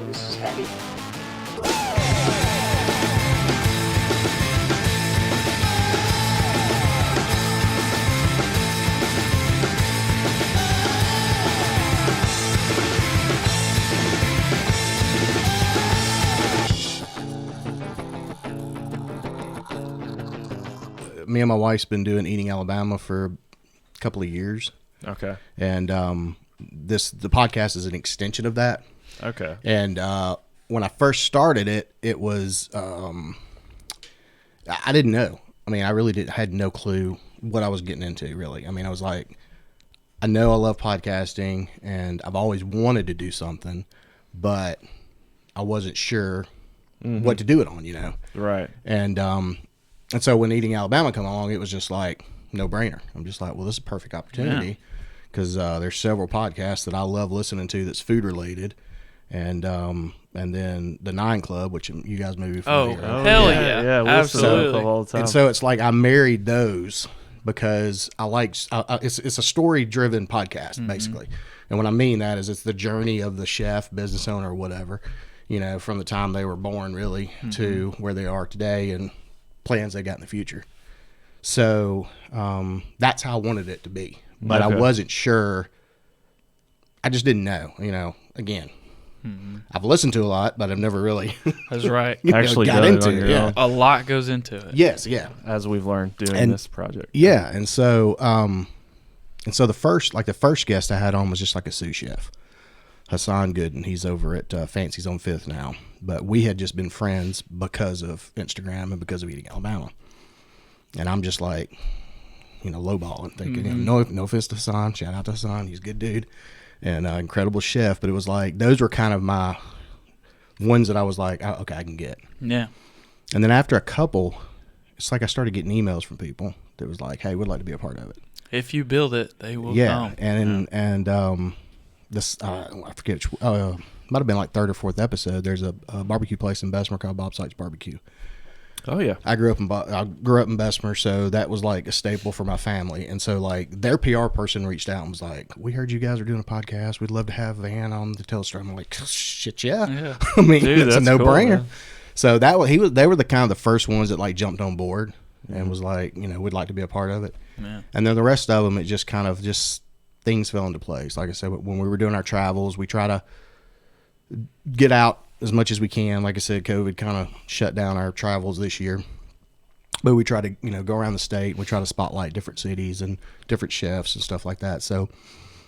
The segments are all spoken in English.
This is heavy. Me and my wife's been doing Eating Alabama for a couple of years. Okay. And the podcast is an extension of that. Okay. And when I first started it, it was I didn't know. I mean, I really had no clue what I was getting into, really. I mean, I was like, I know I love podcasting, and I've always wanted to do something, but I wasn't sure what to do it on, you know? Right. And so when Eating Alabama come along, it was just like no brainer. I'm just like, well, this is a perfect opportunity because there's several podcasts that I love listening to that's food related, and then the 9 Club, which you guys may be familiar with. Hell yeah. Yeah, we Absolutely. all the time. And so it's like I married those because I like it's a story driven podcast basically, and what I mean that is it's the journey of the chef, business owner, or whatever, you know, from the time they were born really to where they are today and plans they got in the future. So that's how I wanted it to be, but I wasn't sure. I just didn't know, you know. Again, I've listened to a lot, but I've never really That's right. Actually got done it into on it. your Yeah. own. A lot goes into it. Yes. Yeah. As we've learned doing this project. Yeah. And so the first guest I had on was just like a sous chef, Hassan Gooden. He's over at Fancy's on 5th now, but we had just been friends because of Instagram and because of Eating Alabama. And I'm just like, you know, lowballing, thinking, you know, no offense to Hassan, shout out to Hassan, he's a good dude and incredible chef. But it was like, those were kind of my ones that I was like, oh, okay, I can get. Yeah. And then after a couple, it's like I started getting emails from people that was like, hey, we'd like to be a part of it. If you build it, they will Yeah. come. And this, I forget, might have been like 3rd or 4th episode. There's a barbecue place in Bessemer called Bob Sykes Barbecue. Oh yeah. I grew up in Bessemer, so that was like a staple for my family. And so like their PR person reached out and was like, "We heard you guys are doing a podcast. We'd love to have Van on the tell story." I'm like, "Shit, yeah." I mean, Dude, it's a that's no cool, brainer. man. So they were the kind of the first ones that like jumped on board and was like, you know, we'd like to be a part of it. Yeah. And then the rest of them, it just kind of things fell into place. Like I said, when we were doing our travels, we try to get out as much as we can. Like I said, COVID kind of shut down our travels this year. But we try to, you know, go around the state. We try to spotlight different cities and different chefs and stuff like that. So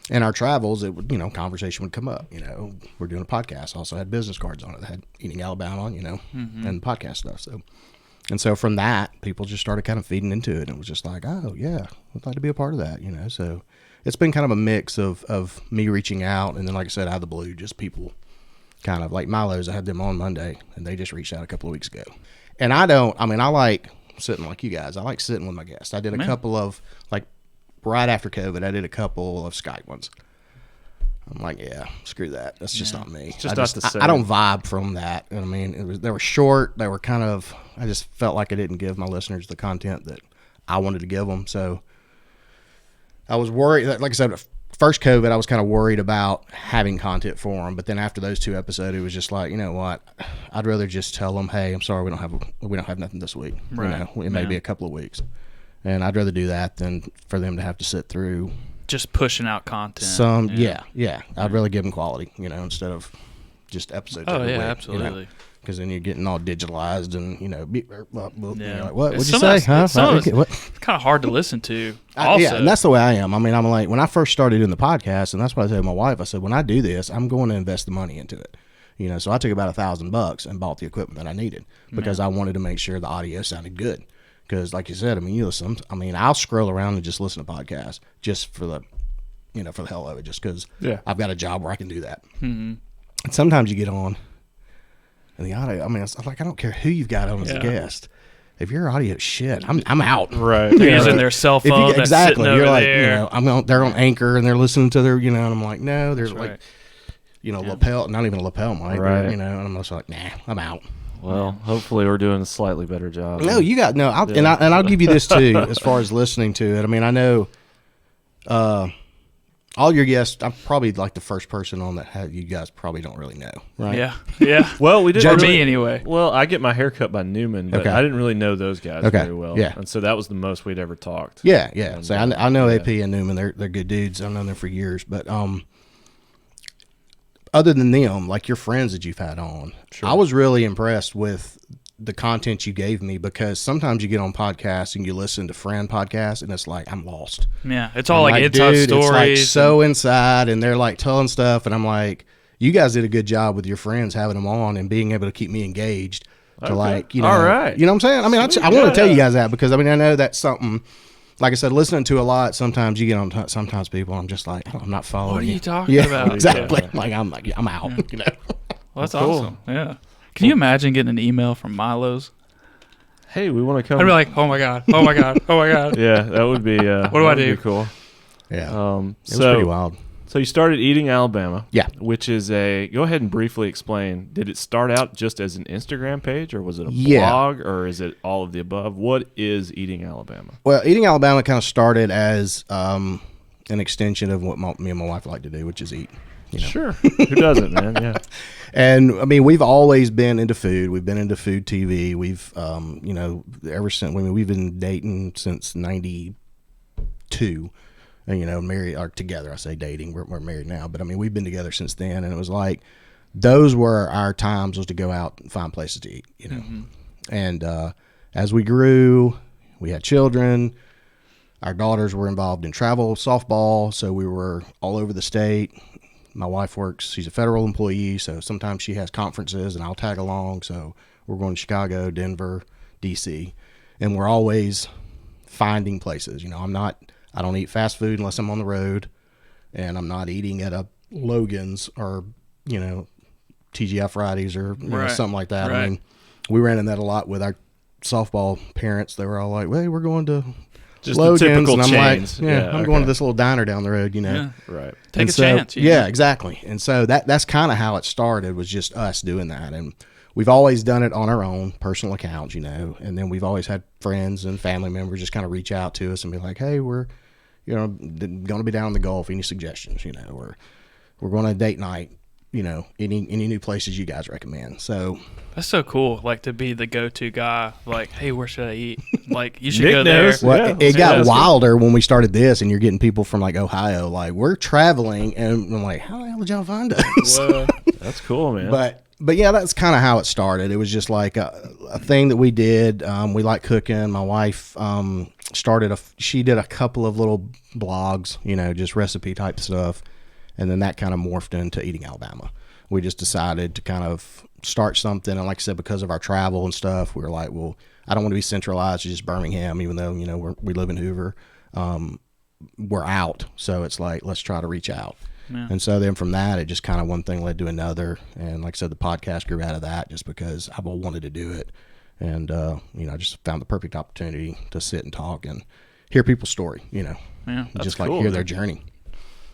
in our travels, it would, you know, conversation would come up. You know, we're doing a podcast. Also had business cards on it that had Eating Alabama on, you know, and podcast stuff. So from that, people just started kind of feeding into it. And it was just like, oh, yeah, I'd like to be a part of that, you know. So it's been kind of a mix of me reaching out. And then, like I said, out of the blue, just people kind of like Milo's. I had them on Monday, and they just reached out a couple of weeks ago. And I like sitting like you guys. I like sitting with my guests. I did a couple of, like, right after COVID, I did a couple of Skype ones. I'm like, yeah, screw that. That's just not me. Just not the same. I don't vibe from that. I mean, they were short. They were kind of, I just felt like I didn't give my listeners the content that I wanted to give them. So I was worried. Like I said, first COVID, I was kind of worried about having content for them. But then after those 2 episodes, it was just like, you know what? I'd rather just tell them, hey, I'm sorry, we don't have nothing this week. Right. You know, it may be a couple of weeks. And I'd rather do that than for them to have to sit through Just pushing out content. Yeah. I'd rather give them quality, you know, instead of just episodes. Oh, every yeah, week, absolutely. Because then you're getting all digitalized and, you know, you're like, what? What'd you Some say? of Huh? it's some of What? it's kind of hard to listen to. Also. Yeah, and that's the way I am. I mean, I'm like, when I first started doing the podcast, and that's what I told my wife, I said, when I do this, I'm going to invest the money into it. You know, so I took about $1,000 and bought the equipment that I needed because I wanted to make sure the audio sounded good. Because, like you said, I mean, you listen. I mean, I'll scroll around and just listen to podcasts just for the, you know, for the hell of it, just because I've got a job where I can do that. Mm-hmm. And sometimes you get on, and the audio. I mean, it's like I don't care who you've got on as a guest. If your audio shit, I'm out. Right. They're using their cell phone. Exactly. You're You're like, there. you know, they're on Anchor and they're listening to their, you know, and I'm like, no, they're That's like, right. you know, lapel, not even a lapel mic, Right. you know, and I'm just like, nah, I'm out. Well, hopefully we're doing a slightly better job. No, you got and I'll give you this too, as far as listening to it. I mean, I know, all your guests, I'm probably like the first person on that you guys probably don't really know, right? Yeah. Yeah. Well, we didn't. For really- me, anyway. Well, I get my hair cut by Newman, but Okay. I didn't really know those guys Okay. very well. Yeah. And so that was the most we'd ever talked. Yeah. And, So I know yeah. AP and Newman. They're good dudes. I've known them for years. But other than them, like your friends that you've had on, Sure. I was really impressed with the content you gave me, because sometimes you get on podcasts and you listen to friend podcasts and it's like I'm lost. Yeah. It's all I'm like inside dude, stories. It's like so inside, and they're like telling stuff, and I'm like, you guys did a good job with your friends having them on and being able to keep me engaged. To Okay. like, you know, All right. you know what I'm saying? I mean, Sweet. I want to tell you Yeah. guys that, because I mean, I know that's something. Like I said, listening to a lot. Sometimes you get on. Sometimes people, I'm just like, I'm not following. What are you talking yeah, about? exactly. Yeah. Like I'm out. You know. Well, that's Cool. awesome. Yeah. Can you imagine getting an email from Milo's? Hey, we want to come. I'd be like, oh my God. Oh my God. Oh my God. yeah, that would be. What do I do? Cool. Yeah. It was So pretty wild. So you started Eating Alabama. Yeah. Which is go ahead and briefly explain. Did it start out just as an Instagram page, or was it a Yeah. blog, or is it all of the above? What is Eating Alabama? Well, Eating Alabama kind of started as an extension of what me and my wife like to do, which is eat. You know? Sure. Who doesn't, man? Yeah. And I mean, we've always been into food. We've been into food TV. We've, you know, ever since, I mean, we've been dating since '92. And, you know, married or together. I say dating. We're married now, but I mean, we've been together since then. And it was like, those were our times, was to go out and find places to eat, you know. Mm-hmm. And as we grew, we had children. Our daughters were involved in travel softball, so we were all over the state. My wife works, she's a federal employee, so sometimes she has conferences and I'll tag along. So we're going to Chicago, Denver, DC, and we're always finding places. You know, I don't eat fast food unless I'm on the road, and I'm not eating at a Logan's or, you know, TGI Fridays or you know, Right. something like that. Right. I mean, we ran in that a lot with our softball parents. They were all like, "Well, we're going to Just Logan's," the typical and I'm chains. like, "Yeah, I'm going okay. to this little diner down the road," you know. Yeah. Right. Take And a so- chance. you Yeah, know? exactly. And so that's kind of how it started, was just us doing that. And we've always done it on our own personal accounts, you know. And then we've always had friends and family members just kind of reach out to us and be like, "Hey, we're, you know, going to be down in the Gulf. Any suggestions? You know, or we're going on a date night. You know, any new places you guys recommend?" So That's so cool. Like to be the go-to guy. Like, hey, where should I eat? Like, you should Nick go there. knows. well, Yeah, it got that's wilder when we started this, and you're getting people from like Ohio, like, we're traveling, and I'm like, how the hell did y'all find us? Well, that's cool, man. But yeah, that's kind of how it started. It was just like a thing that we did. We like cooking. My wife she did a couple of little blogs, you know, just recipe type stuff, and then that kind of morphed into Eating Alabama. We just decided to kind of start something, and like I said, because of our travel and stuff, we were like, well, I don't want to be centralized to just Birmingham, even though, you know, we live in Hoover. We're out, so it's like, let's try to reach out. Yeah. And so then from that, it just kind of one thing led to another. And like I said, the podcast grew out of that just because I wanted to do it. And, you know, I just found the perfect opportunity to sit and talk and hear people's story, you know, Yeah. just cool, like hear man. their journey.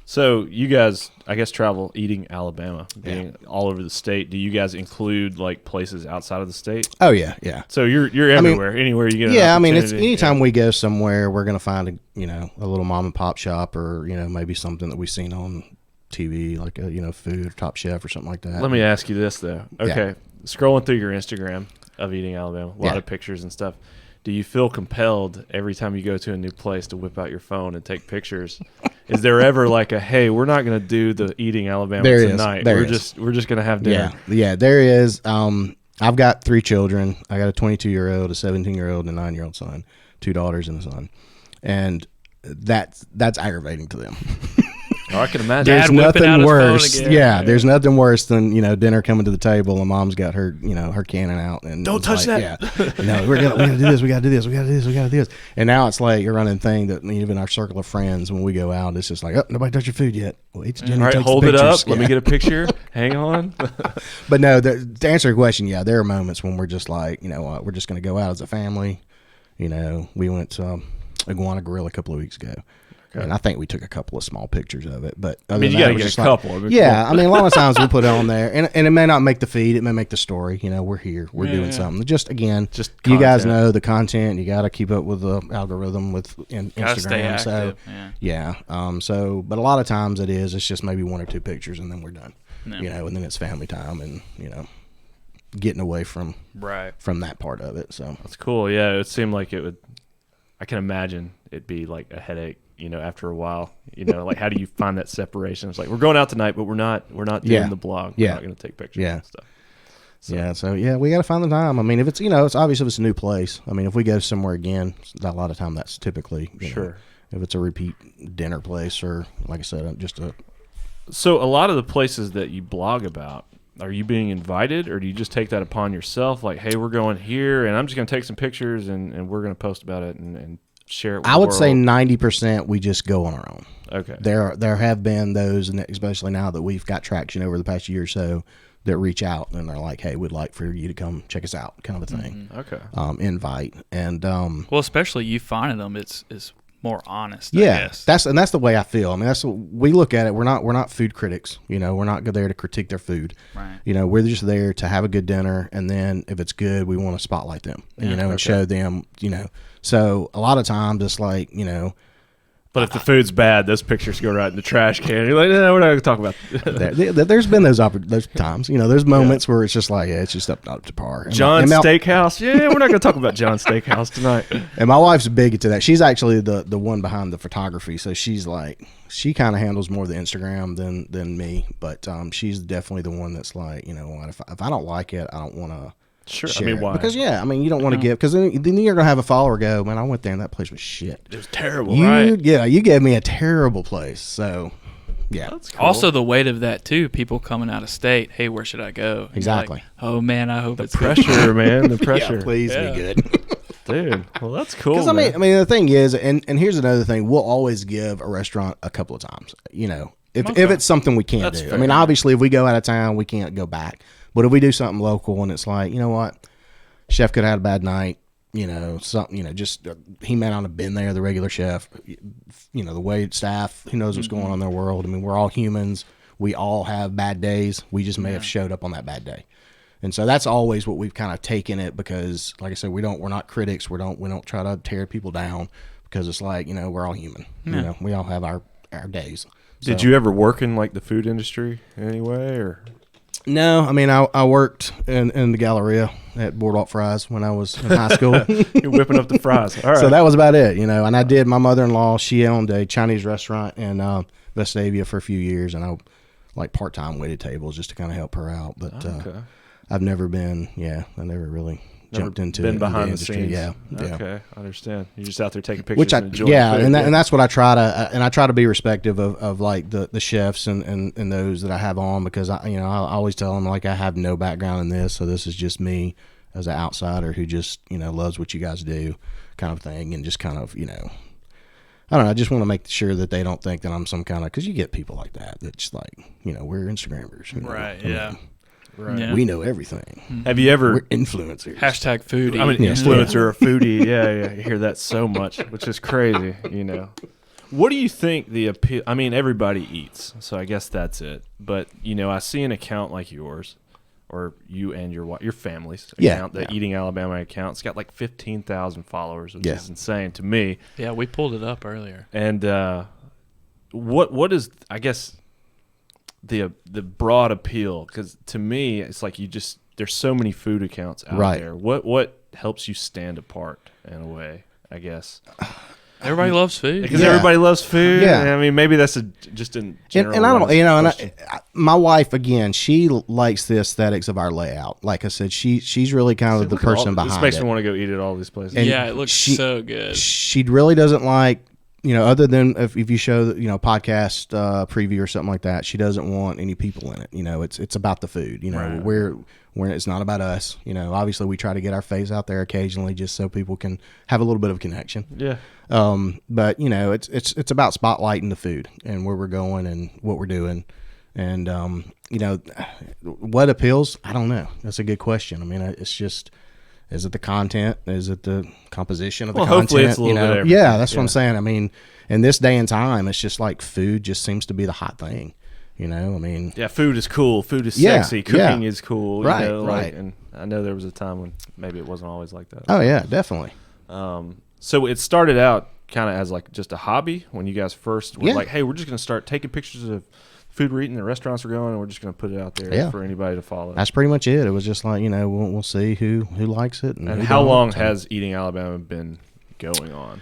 So you guys, I guess, travel Eating Alabama, being all over the state. Do you guys include like places outside of the state? Oh, yeah, yeah. So you're everywhere, anywhere you get. Yeah, I an mean, it's opportunity. anytime we go somewhere, we're going to find a little mom and pop shop, or, you know, maybe something that we've seen on TV, like a, you know, food, Top Chef or something like that. Let me ask you this though. Okay, scrolling through your Instagram of Eating Alabama, a lot of pictures and stuff. Do you feel compelled every time you go to a new place to whip out your phone and take pictures? Is there ever like a, hey, we're not going to do the Eating Alabama There is. tonight. There we're is. just going to have dinner. Yeah, there is. I've got 3 children. I got a 22-year-old, a 17-year-old, and a 9-year-old son, 2 daughters and a son, and that's aggravating to them. Oh, I can imagine. Dad There's whipping out nothing his phone worse. again. Yeah, there's nothing worse than, you know, dinner coming to the table and mom's got her, you know, her cannon out and Don't it's touch like, that. Yeah, you know, we gotta do this, we gotta do this, we gotta do this, we gotta do this. And now it's like a running thing that even our circle of friends, when we go out, it's just like, oh, nobody touched your food yet. Well, each Jenny All right, takes the hold it up. pictures. Let me Yeah. get a picture. Hang on. But no, to answer your question, yeah, there are moments when we're just like, you know what, we're just gonna go out as a family. You know, we went to Iguana Grill a couple of weeks ago. Okay. And I think we took a couple of small pictures of it, but I mean, you got to get a couple. Yeah, I mean, a lot of times we put it on there, and it may not make the feed, it may make the story. We're here, we're doing something. Just content. You guys know the content. You got to keep up with the algorithm with Instagram. Stay active. But a lot of times it's just maybe 1 or 2 pictures, and then we're done. No. And then it's family time, and getting away from that part of it. So that's cool. Yeah, it seemed like it would. I can imagine it'd be like a headache, after a while. Like how do you find that separation? It's like we're going out tonight, but we're not doing the blog. We're not going to take pictures and stuff. So we got to find the time. I mean, if it's it's obvious if it's a new place. I mean, if we go somewhere again, a lot of time that's typically sure. If it's a repeat dinner place or like I said, just a. So a lot of the places that you blog about, are you being invited, or do you just take that upon yourself? Like, hey, we're going here, and I'm just going to take some pictures, and we're going to post about it and share it with the world? I would say 90% we just go on our own. Okay. There have been those, and especially now that we've got traction over the past year or so, that reach out, and they're like, hey, we'd like for you to come check us out, kind of a thing. Mm-hmm. Okay. Invite. And well, especially you finding them, it's more honest. Yeah, I guess. that's the way I feel. I mean, that's what we look at it. We're not food critics. We're not there to critique their food. Right. We're just there to have a good dinner, and then if it's good, we want to spotlight them. And show them. So a lot of times it's like But if the food's bad, those pictures go right in the trash can. You're like, no, we're not going to talk about there's been those times. There's moments where it's just like, it's just not up to par. And John's Steakhouse. Yeah, we're not going to talk about John's Steakhouse tonight. And my wife's big into that. She's actually the one behind the photography. So she's like, she kind of handles more of the Instagram than me. But she's definitely the one that's like, if I don't like it, I don't want to. Sure. Share. I mean, why? Because you don't want to give, because then you're gonna have a follower go, man, I went there and that place was shit. It was terrible, right? Yeah, you gave me a terrible place. So, yeah. That's cool. Also, the weight of that too. People coming out of state. Hey, where should I go? Exactly. Like, oh man, I hope it's pressure, man. The pressure. Yeah, please be good. Dude, well, that's cool. Because I mean, the thing is, and here's another thing: we'll always give a restaurant a couple of times. If it's something we can't do. Fair. I mean, obviously, if we go out of town, we can't go back. But if we do something local, and it's like, you know what, chef could have had a bad night. Something. Just he may not have been there. The regular chef, the wait staff, who knows what's going on in their world. I mean, we're all humans. We all have bad days. We just may have showed up on that bad day. And so that's always what we've kind of taken it, because like I said, we're not critics. We don't try to tear people down, because it's like, we're all human. We all have our days. Did you ever work in like the food industry in any way, or? No, I mean, I worked in the Galleria at Boardwalk Fries when I was in high school. You're whipping up the fries. All right. So that was about it, And I did, my mother-in-law, she owned a Chinese restaurant in Vestavia for a few years, and I like part-time waited tables just to kind of help her out. But I've never been, I never really jumped into been it. Behind the the scenes. Yeah. Okay, I understand. You're just out there taking pictures and enjoying food. And that's what I try to, and I try to be respective of like the chefs and those that I have on, because I always tell them, like, I have no background in this, so this is just me as an outsider who just loves what you guys do, kind of thing, and just kind of I don't know. I just want to make sure that they don't think that I'm some kind of, because you get people like that that's like, we're Instagrammers, right? I Yeah. mean, Right. yeah. We know everything. Have you ever? We're influencers. Hashtag foodie. I'm an influencer or a foodie. Yeah, you hear that so much, which is crazy. What do you think the appeal? I mean, everybody eats, so I guess that's it. But I see an account like yours, or you and your family's account, the Eating Alabama account. It's got like 15,000 followers, which is insane to me. Yeah, we pulled it up earlier. And what is, I guess, the broad appeal? Because to me, it's like there's so many food accounts out there. What helps you stand apart in a way, I guess? Everybody loves food. Because everybody loves food. Yeah. I mean, maybe that's just in general. And I don't, my wife, again, she likes the aesthetics of our layout. Like I said, she's really kind of the person behind it. This makes me want to go eat at all these places. And it looks so good. She really doesn't like, other than if you show, podcast preview or something like that, she doesn't want any people in it. It's about the food. Right. We're it's not about us. Obviously we try to get our face out there occasionally just so people can have a little bit of a connection. Yeah. But it's about spotlighting the food and where we're going and what we're doing. And what appeals? I don't know. That's a good question. I mean, it's just Is it the content? Is it the composition of the Well, content? hopefully it's a little bit of everything. Yeah, that's what I'm saying. I mean, in this day and time, it's just like food just seems to be the hot thing. You know, I mean, Yeah, food is cool. Food is Yeah, sexy. Cooking is cool. Right, You know, right. and I know there was a time when maybe it wasn't always like that. oh yeah, definitely. So it started out kind of as like just a hobby when you guys first were Yeah. like, hey, we're just going to start taking pictures of food we're eating, the restaurants we're going, and we're just going to put it out there Yeah. for anybody to follow. That's pretty much it. It was just like, you know, we'll see who likes it. And who how don't. long So- has Eating Alabama been going on?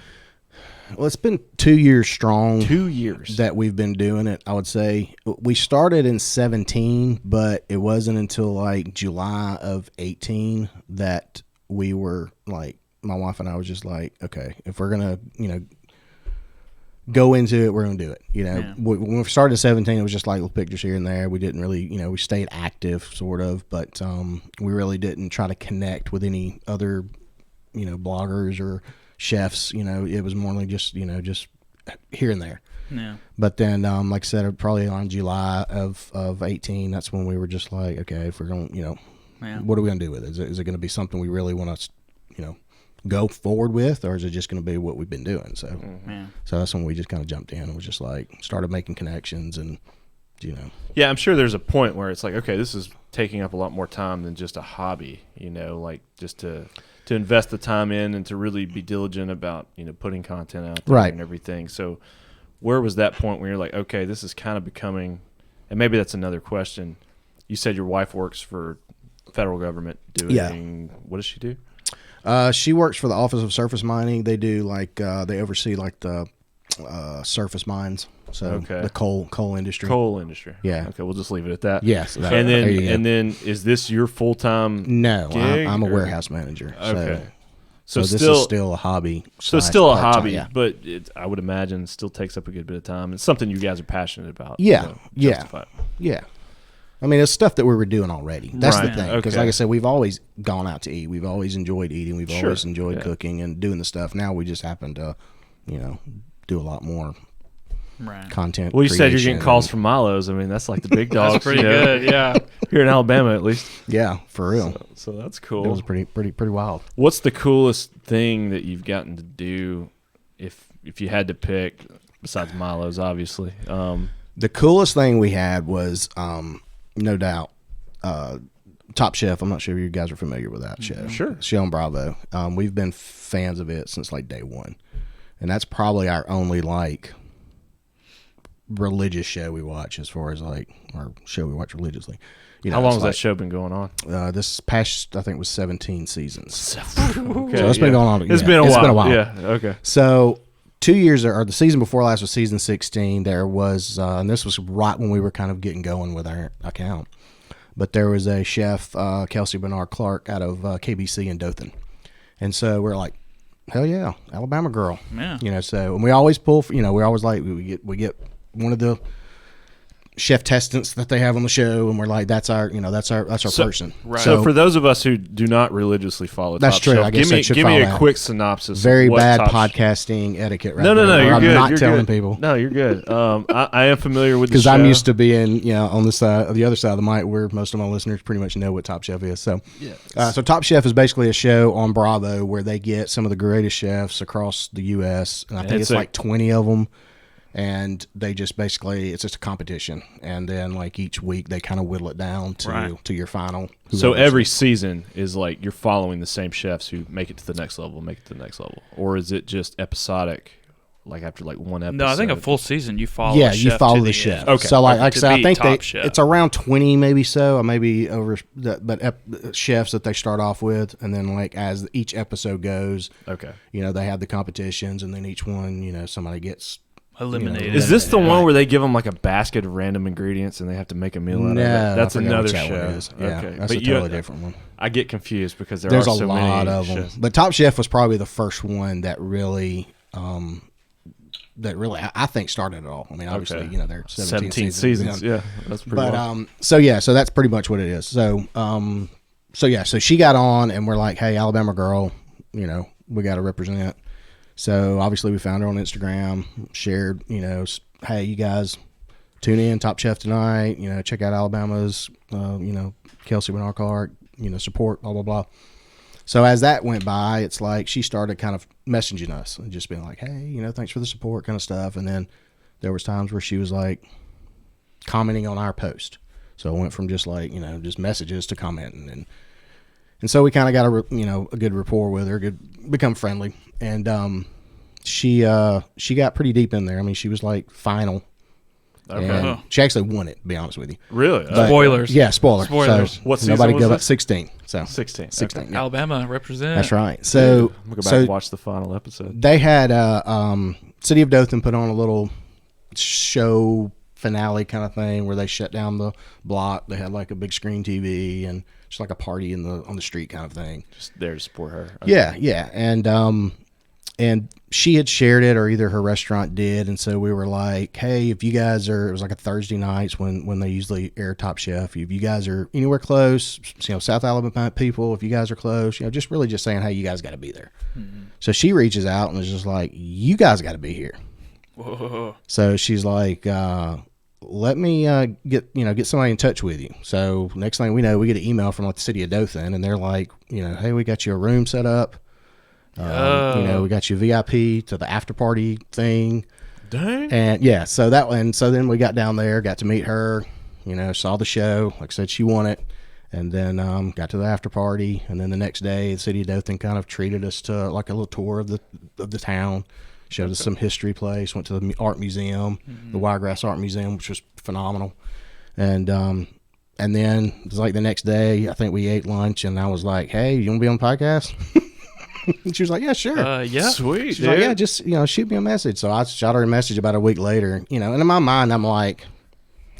Well, it's been 2 years strong. 2 years. That we've been doing it. I would say we started in 17, but it wasn't until like July of 18 that we were like, my wife and I was just like, okay, if we're gonna, you know, go into it, we're gonna do it. You know, Yeah. when we started at 17, it was just like little pictures here and there. We didn't really, you know, we stayed active sort of, but we really didn't try to connect with any other, you know, bloggers or chefs. You know, it was more like just, you know, just here and there. Yeah. But then, like I said, probably on July of 18, that's when we were just like, okay, if we're going, you know, Yeah. what are we going to do with it? Is it going to be something we really want to, you know, go forward with, or is it just going to be what we've been doing? So, Yeah. so that's when we just kind of jumped in and was just like, started making connections and, you know. Yeah, I'm sure there's a point where it's like, okay, this is taking up a lot more time than just a hobby, you know, like just to invest the time in and to really be diligent about, you know, putting content out there Right. and everything. So where was that point where you're like, okay, this is kind of becoming, and maybe that's another question. You said your wife works for federal government doing, what does she do? She works for the Office of Surface Mining. They do like, they oversee like the surface mines. So Okay. the coal industry. Coal industry. Yeah. Okay, we'll just leave it at that. Yes. And there you go. then is this your full-time No, gig, I'm a or- warehouse manager. Okay. So this is still a hobby. So it's still a / hobby, yeah. but I would imagine it still takes up a good bit of time. It's something you guys are passionate about. Yeah, so yeah. justified. Yeah. I mean, it's stuff that we were doing already. That's Right, the thing. Because okay. like I said, we've always gone out to eat. We've always enjoyed eating. We've Sure, always enjoyed yeah. cooking and doing the stuff. Now we just happen to, you know, do a lot more Right. content. Well, you said you're getting creation calls and- from Milo's. I mean, that's like the big dogs. That's pretty you know, good. Yeah. here in Alabama, at least. Yeah, for real. So that's It cool. was pretty wild. What's the coolest thing that you've gotten to do, if you had to pick, besides Milo's, obviously? The coolest thing we had was, no doubt, Top Chef. I'm not sure if you guys are familiar with that show. Sure. Show on Bravo. We've been fans of it since like day one. And that's probably our only like religious show we watch, as far as like our show we watch religiously. You know, How long it's has that show been going on? This past, I think, was 17 seasons. Okay, So it's been going on. It's yeah, been a it's while. been a while. Yeah. Okay. So 2 years, or the season before last was season 16. There was, and this was right when we were kind of getting going with our account. But there was a chef, Kelsey Bernard Clark, out of KBC in Dothan. And so we're like, hell yeah, Alabama girl. Yeah. You know, so, and we always pull, you know, we're always like, we get one of the chef testants that they have on the show, and we're like, that's our person. Right. So for those of us who do not religiously follow That's Top true. Shelf, I guess give me I should give me follow a that. quick synopsis. Very of what bad Top podcasting etiquette right No, there. you're I'm good. not You're telling good. people. No, you're good. I am familiar with the Because show. I'm used to being, you know, on the side, the other side of the mic, where most of my listeners pretty much know what Top Chef is. So, so Top Chef is basically a show on Bravo where they get some of the greatest chefs across the U.S. And I think it's like 20 of them. And they just basically, it's just a competition. And then like each week they kind of whittle it down to your final. So whoever's- every season is like you're following the same chefs who make it to the next level, or is it just episodic? Like after like one episode. No, I think a full season you follow. Yeah, a you chef follow to the end. chef. Okay. So like I To said, I be think Top Chef. it's around 20, maybe so, or maybe over. But chefs that they start off with, and then like as each episode goes, Okay. you know, they have the competitions, and then each one, you know, somebody gets. Eliminated. You Is this the Yeah. one where they give them like a basket of random ingredients and they have to make a meal out of it? No, That's I forget another which that one show. is. Yeah, Okay, that's but a totally different one. I get confused because There's are a so lot many of them, chefs. but Top Chef was probably the first one that really. I think started it all. I mean, obviously, Okay. you know, they're 17 seasons. Yeah, that's pretty. But long. so that's pretty much what it is. So she got on, and we're like, hey, Alabama girl, you know, we got to represent. So obviously we found her on Instagram, shared, you know, hey, you guys tune in, Top Chef tonight, you know, check out Alabama's, you know, Kelsey Bernard Clark, you know, support, blah, blah, blah. So as that went by, it's like she started kind of messaging us and just being like, hey, thanks for the support kind of stuff. And then there was times where she was like commenting on our post. So it went from just like, just messages to commenting. And so we kind of got a good rapport with her, become friendly. And she got pretty deep in there. I mean, she was like final. Okay. And she actually won it, to be honest with you. Really? But, Spoilers. Yeah, spoilers. Spoilers. So what season nobody was go it? up 16. So 16. 16. Okay. Yeah. Alabama represent. That's right. So I'm gonna go back and watch the final episode. they had City of Dothan put on a little show finale kind of thing where they shut down the block. They had like a big screen TV and just like a party on the street kind of thing. Just there to support her. Okay. Yeah. And she had shared it, or either her restaurant did, and so we were like, hey, if you guys are, it was like a Thursday nights when they usually air Top Chef, if you guys are anywhere close, South Alabama people, if you guys are close, just really just saying, hey, you guys got to be there. Mm-hmm. So she reaches out and is just like, you guys got to be here. Whoa. So she's like, let me get somebody in touch with you. So next thing we know, we get an email from like the City of Dothan, and they're like, hey, we got you a room set up. We got you VIP to the after party thing. Dang. And so then we got down there, got to meet her, saw the show. Like I said, she won it. And then got to the after party. And then the next day, the City of Dothan kind of treated us to like a little tour of the town. Showed us some history place. Went to the art museum, the Wiregrass Art Museum, which was phenomenal. And then it was like the next day, I think we ate lunch, and I was like, "Hey, you want to be on the podcast?" And she was like, "Yeah, sure." Yeah. Sweet. She's like, "Yeah, just shoot me a message." So I shot her a message about a week later. And in my mind, I'm like,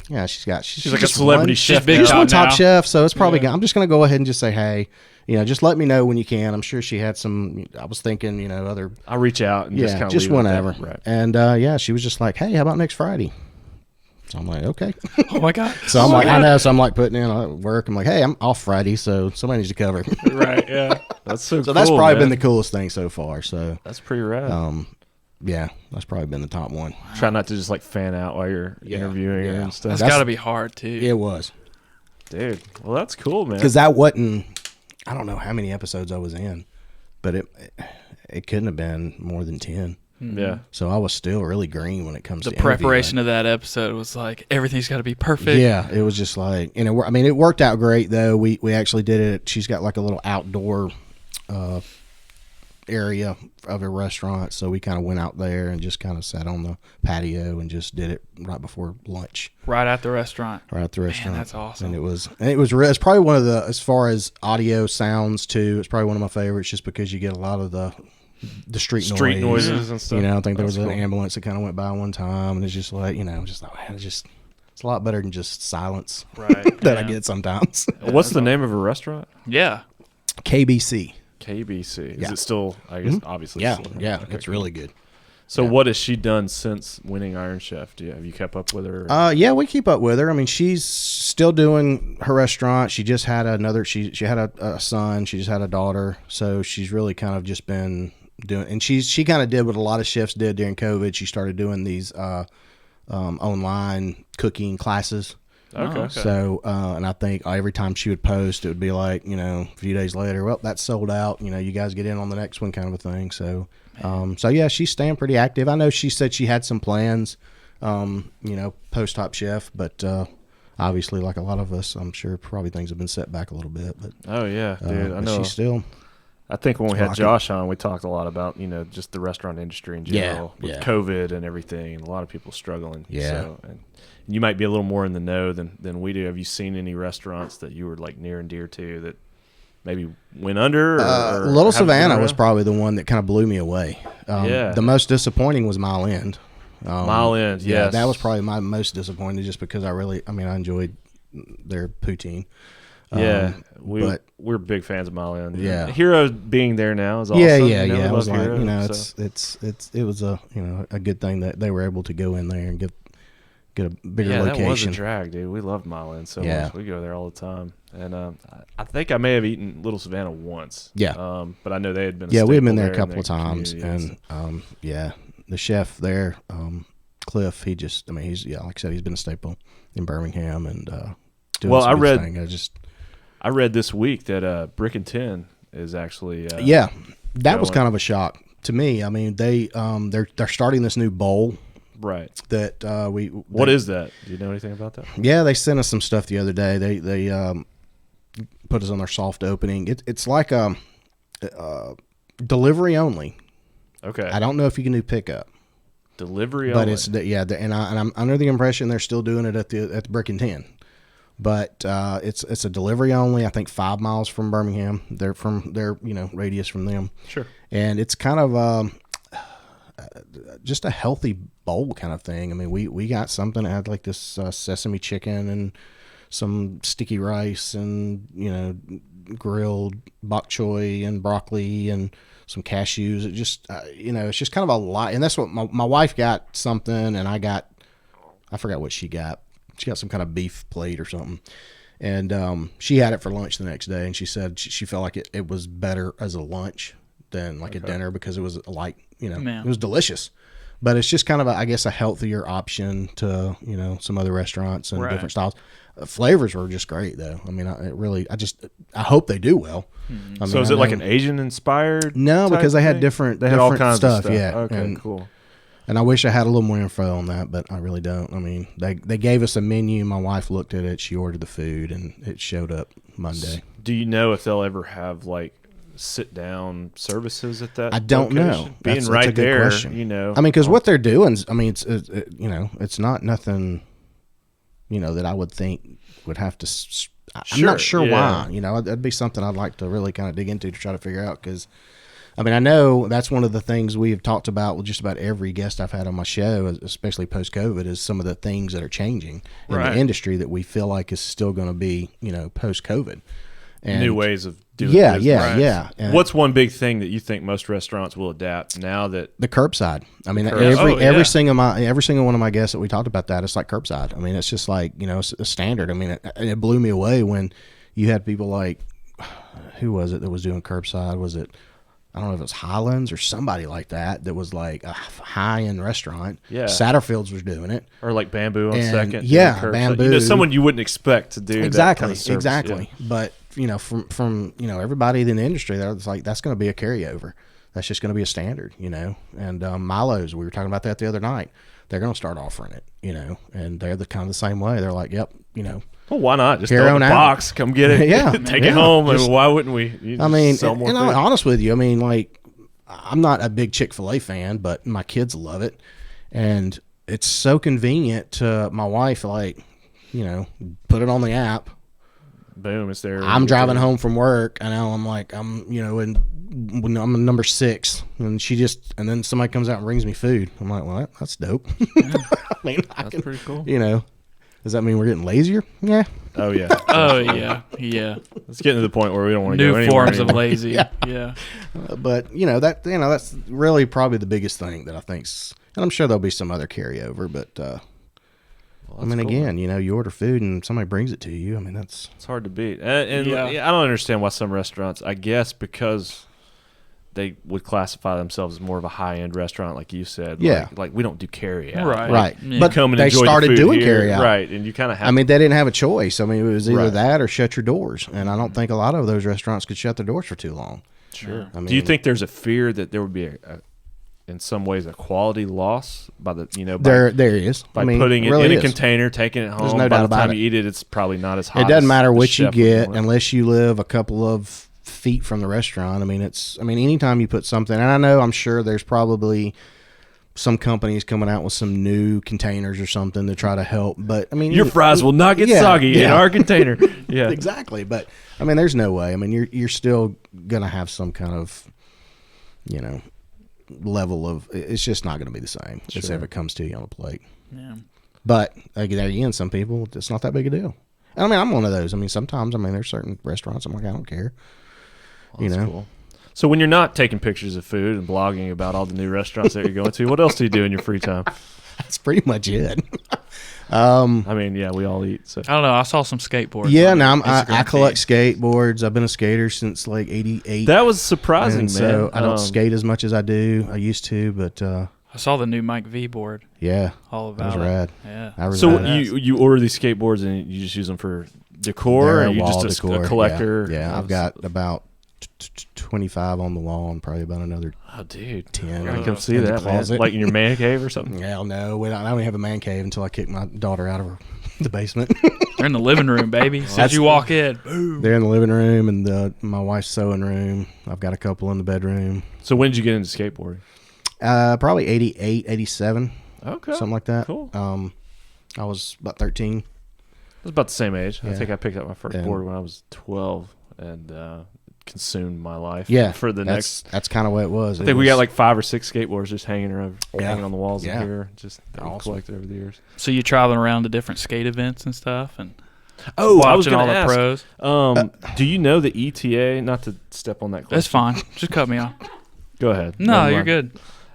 "Yeah, she's like a just celebrity won, chef. big She's shot won Top now. Chef, so it's probably. I'm just gonna go ahead and just say, hey, just let me know when you can. I'm sure she had some. I was thinking, other. I'll reach out and just kind of just leave it at whenever. that. Right. And she was just like, "Hey, how about next Friday?" So I'm like, "Okay." Oh my God. So I'm like, I know. So I'm like putting in work. I'm like, "Hey, I'm off Friday, so somebody needs to cover." Right. Yeah. That's so. So that's cool, probably man. been the coolest thing so far. So That's pretty rad. yeah, that's probably been the top one. Try not to just like fan out while you're interviewing her and stuff. That's got to be hard too. It was, Dude. Well, that's cool, man. because that wasn't. I don't know how many episodes I was in, but it couldn't have been more than 10. Yeah. So I was still really green when it comes The to preparation interviewing. of that episode was like everything's got to be perfect. Yeah, it was just like, and it worked out great though. We actually did it. She's got like a little outdoor area of a restaurant, so we kind of went out there and just kind of sat on the patio and just did it right before lunch, Right at the restaurant. right at the restaurant. that's awesome. And it's probably one of the, as far as audio sounds too, it's probably one of my favorites, just because you get a lot of the street noise. noises and stuff. I think there was That's an cool. ambulance that kind of went by one time, and it's just like, just like, man, it's a lot better than just silence Right. that I Yeah. get sometimes. What's the name of a restaurant? Yeah. KBC. KBC. Is Yeah. it still? I guess obviously. Yeah, still- yeah, okay, it's cool. really good. So Yeah. what has she done since winning Iron Chef? Have you kept up with her? Yeah, we keep up with her. I mean, she's still doing her restaurant. She just had she had a son. She just had a daughter. So she's really kind of just been doing, and she kind of did what a lot of chefs did during COVID. She started doing these online cooking classes. Okay. So, and I think every time she would post, it would be like, a few days later, well, that's sold out. You guys get in on the next one, kind of a thing. So, yeah, she's staying pretty active. I know she said she had some plans, post Top Chef, but obviously, like a lot of us, I'm sure probably things have been set back a little bit. But Oh yeah, dude. I but know. she's still. I think when we had rocking. Josh on, we talked a lot about just the restaurant industry in general with yeah. COVID and everything, and a lot of people struggling. Yeah. So, and you might be a little more in the know than we do. Have you seen any restaurants that you were like near and dear to that maybe went under? Or Little haven't been Savannah was around? probably the one that kind of blew me away. Yeah. The most disappointing was Mile End. Mile End, Yeah, yes. that was probably my most disappointing, just because I enjoyed their poutine. Yeah, but we're big fans of Mile End. Yeah. Hero being there now is awesome. yeah. We It was love like, Hero, so. it was a a good thing that they were able to go in there and get a bigger Yeah, that was a location. drag, dude. We loved Mile End so Yeah. much. We go there all the time. And I think I may have eaten Little Savannah once. Yeah. But I know they had been. Yeah, we had been staple there a in couple of the times, community. and the chef there, Cliff, he's like I said, he's been a staple in Birmingham and doing Well, some I good read- thing. I read this week that Brick and Tin is actually yeah, that was going. kind of a shock to me. I mean, they're starting this new bowl right. that What is that? Do you know anything about that? Yeah, they sent us some stuff the other day. They put us on their soft opening. It's like delivery only. Okay. I don't know if you can do pickup. Delivery But only. it's and I'm under the impression they're still doing it at the Brick and Tin. But it's a delivery only. I think 5 miles from Birmingham. They're from their radius from them. Sure. And it's kind of just a healthy bowl kind of thing. I mean, we got something that had like this sesame chicken and some sticky rice and grilled bok choy and broccoli and some cashews. It just it's just kind of a lot. And that's what my wife got something, and I forgot what she got. She got some kind of beef plate or something. And she had it for lunch the next day, and she said she felt like it was better as a lunch than like a dinner because it was like, it was delicious. But it's just kind of, I guess, a healthier option to, some other restaurants and different styles. Flavors were just great, though. I mean, I hope they do well. Mm-hmm. I mean, so is it like an Asian-inspired No, because they had thing? different They had all different kinds stuff. of stuff. Yeah. Okay, cool. And I wish I had a little more info on that, but I really don't. I mean, they gave us a menu. My wife looked at it. She ordered the food, and it showed up Monday. Do you know if they'll ever have like sit-down services at that? I don't location? know. Being That's right a good there, question. I mean, because what they're doing, it's not nothing, that I would think would have to. I'm not sure why. That'd be something I'd like to really kind of dig into to try to figure out. Because, I mean, I know that's one of the things we have talked about with just about every guest I've had on my show, especially post-COVID, is some of the things that are changing in the industry that we feel like is still going to be, post-COVID. And new ways of doing business. Right. Yeah. And what's one big thing that you think most restaurants will adapt now that the curbside? I mean, curbside. every single one of my guests that we talked about that, it's like curbside. I mean, it's just like, it's a standard. I mean, it blew me away when you had people like, who was it that was doing curbside? Was it, I don't know if it was Highlands or somebody like that was like a high-end restaurant. Yeah. Satterfield's was doing it. or like Bamboo on And, Second? yeah, doing curbside? Bamboo. Someone you wouldn't expect to do that kind of service. Exactly. Yeah. But, from everybody in the industry, it's like that's going to be a carryover. That's just going to be a standard, And Milo's, we were talking about that the other night. They're going to start offering it, and they're kind of the same way. They're like, yep, Well, why not? Just Here throw it in on the out. box, come get it, Yeah, take yeah. it home. Just- Why wouldn't we? You I just mean, sell and, more and I'm food. honest with you. I mean, like, I'm not a big Chick-fil-A fan, but my kids love it, and it's so convenient to my wife. Like, put it on the app. Boom, it's there. I'm driving home from work, and now I'm like, when I'm number 6, and and then somebody comes out and brings me food. I'm like, well, that's dope. I mean, That's pretty cool. Does that mean we're getting lazier? Yeah. Oh yeah. Oh yeah, yeah. It's getting to the point where we don't want to go New anywhere forms of anymore. lazy. Yeah. Yeah. But that's really probably the biggest thing that I think's, and I'm sure there'll be some other carryover. But I mean, cool, again, you order food and somebody brings it to you. I mean, that's It's hard to beat. And Yeah. I don't understand why some restaurants, I guess because they would classify themselves as more of a high-end restaurant, like you said. Yeah. Like we don't do carry-out. Right. right. Yeah. But Come and they enjoy the started food doing here. carry out. Right, and you kind of have I mean, they didn't have a choice. I mean, it was either Right. that or shut your doors. And I don't think a lot of those restaurants could shut their doors for too long. Sure. I Do you mean- think there's a fear that there would be in some ways a quality loss by the There is. by I mean, putting it really in a is. container, taking it home? There's no by doubt the about time it. you eat it, it's probably not as hot. It doesn't as matter the what you chef would get want. unless you live a couple of feet from the restaurant. I mean, anytime you put something, and I'm sure there's probably some companies coming out with some new containers or something to try to help. But I mean, Your fries will not get Yeah, soggy in yeah. our container. Yeah. exactly. But I mean, there's no way. I mean, you're still gonna have some kind of, level of. It's just not gonna be the same as if it comes to you on a plate. Yeah. But like, there again, some people, it's not that big a deal. And I mean, I'm one of those. I mean, sometimes, there's certain restaurants I'm like, I don't care. That's cool. So when you're not taking pictures of food and blogging about all the new restaurants that you're going to, what else do you do in your free time? That's pretty much it. I mean, yeah, we all eat. So I don't know. I saw some skateboards. Yeah, on now your I Instagram collect feed. skateboards. I've been a skater since like '88. that was surprising, and man. so I don't skate as much as I used to, but I saw the new Mike V board. yeah, All that was about it. rad. Yeah. I really So liked it. you order these skateboards and you just use them for decor, They're or you wall just decor, a collector? Yeah, I've got about 25 on the wall and probably about another Oh, dude. 10. I can see in the that, man. closet. Like in your man cave or something? Hell no. I don't even have a man cave until I kick my daughter out of the basement. They're in the living room, baby. As soon as you walk in, boom. They're in the living room and my wife's sewing room. I've got a couple in the bedroom. So when did you get into skateboarding? Probably 88, 87, Okay. something like that. Cool. I was about 13. I was about the same age. I Yeah. think I picked up my first And- board when I was 12 and consumed my life Yeah, for the next. That's kind of what it was. I think we got like 5 or 6 skateboards just hanging around, Yeah. hanging on the walls Yeah. in here, just that we Awesome. collected over the years. So you traveling around to different skate events and stuff, and Oh, I was watching all going to the ask. pros. Do you know the ETA? Not to step on that question. That's fine. Just cut me off. Go ahead. No, Never you're mind. good.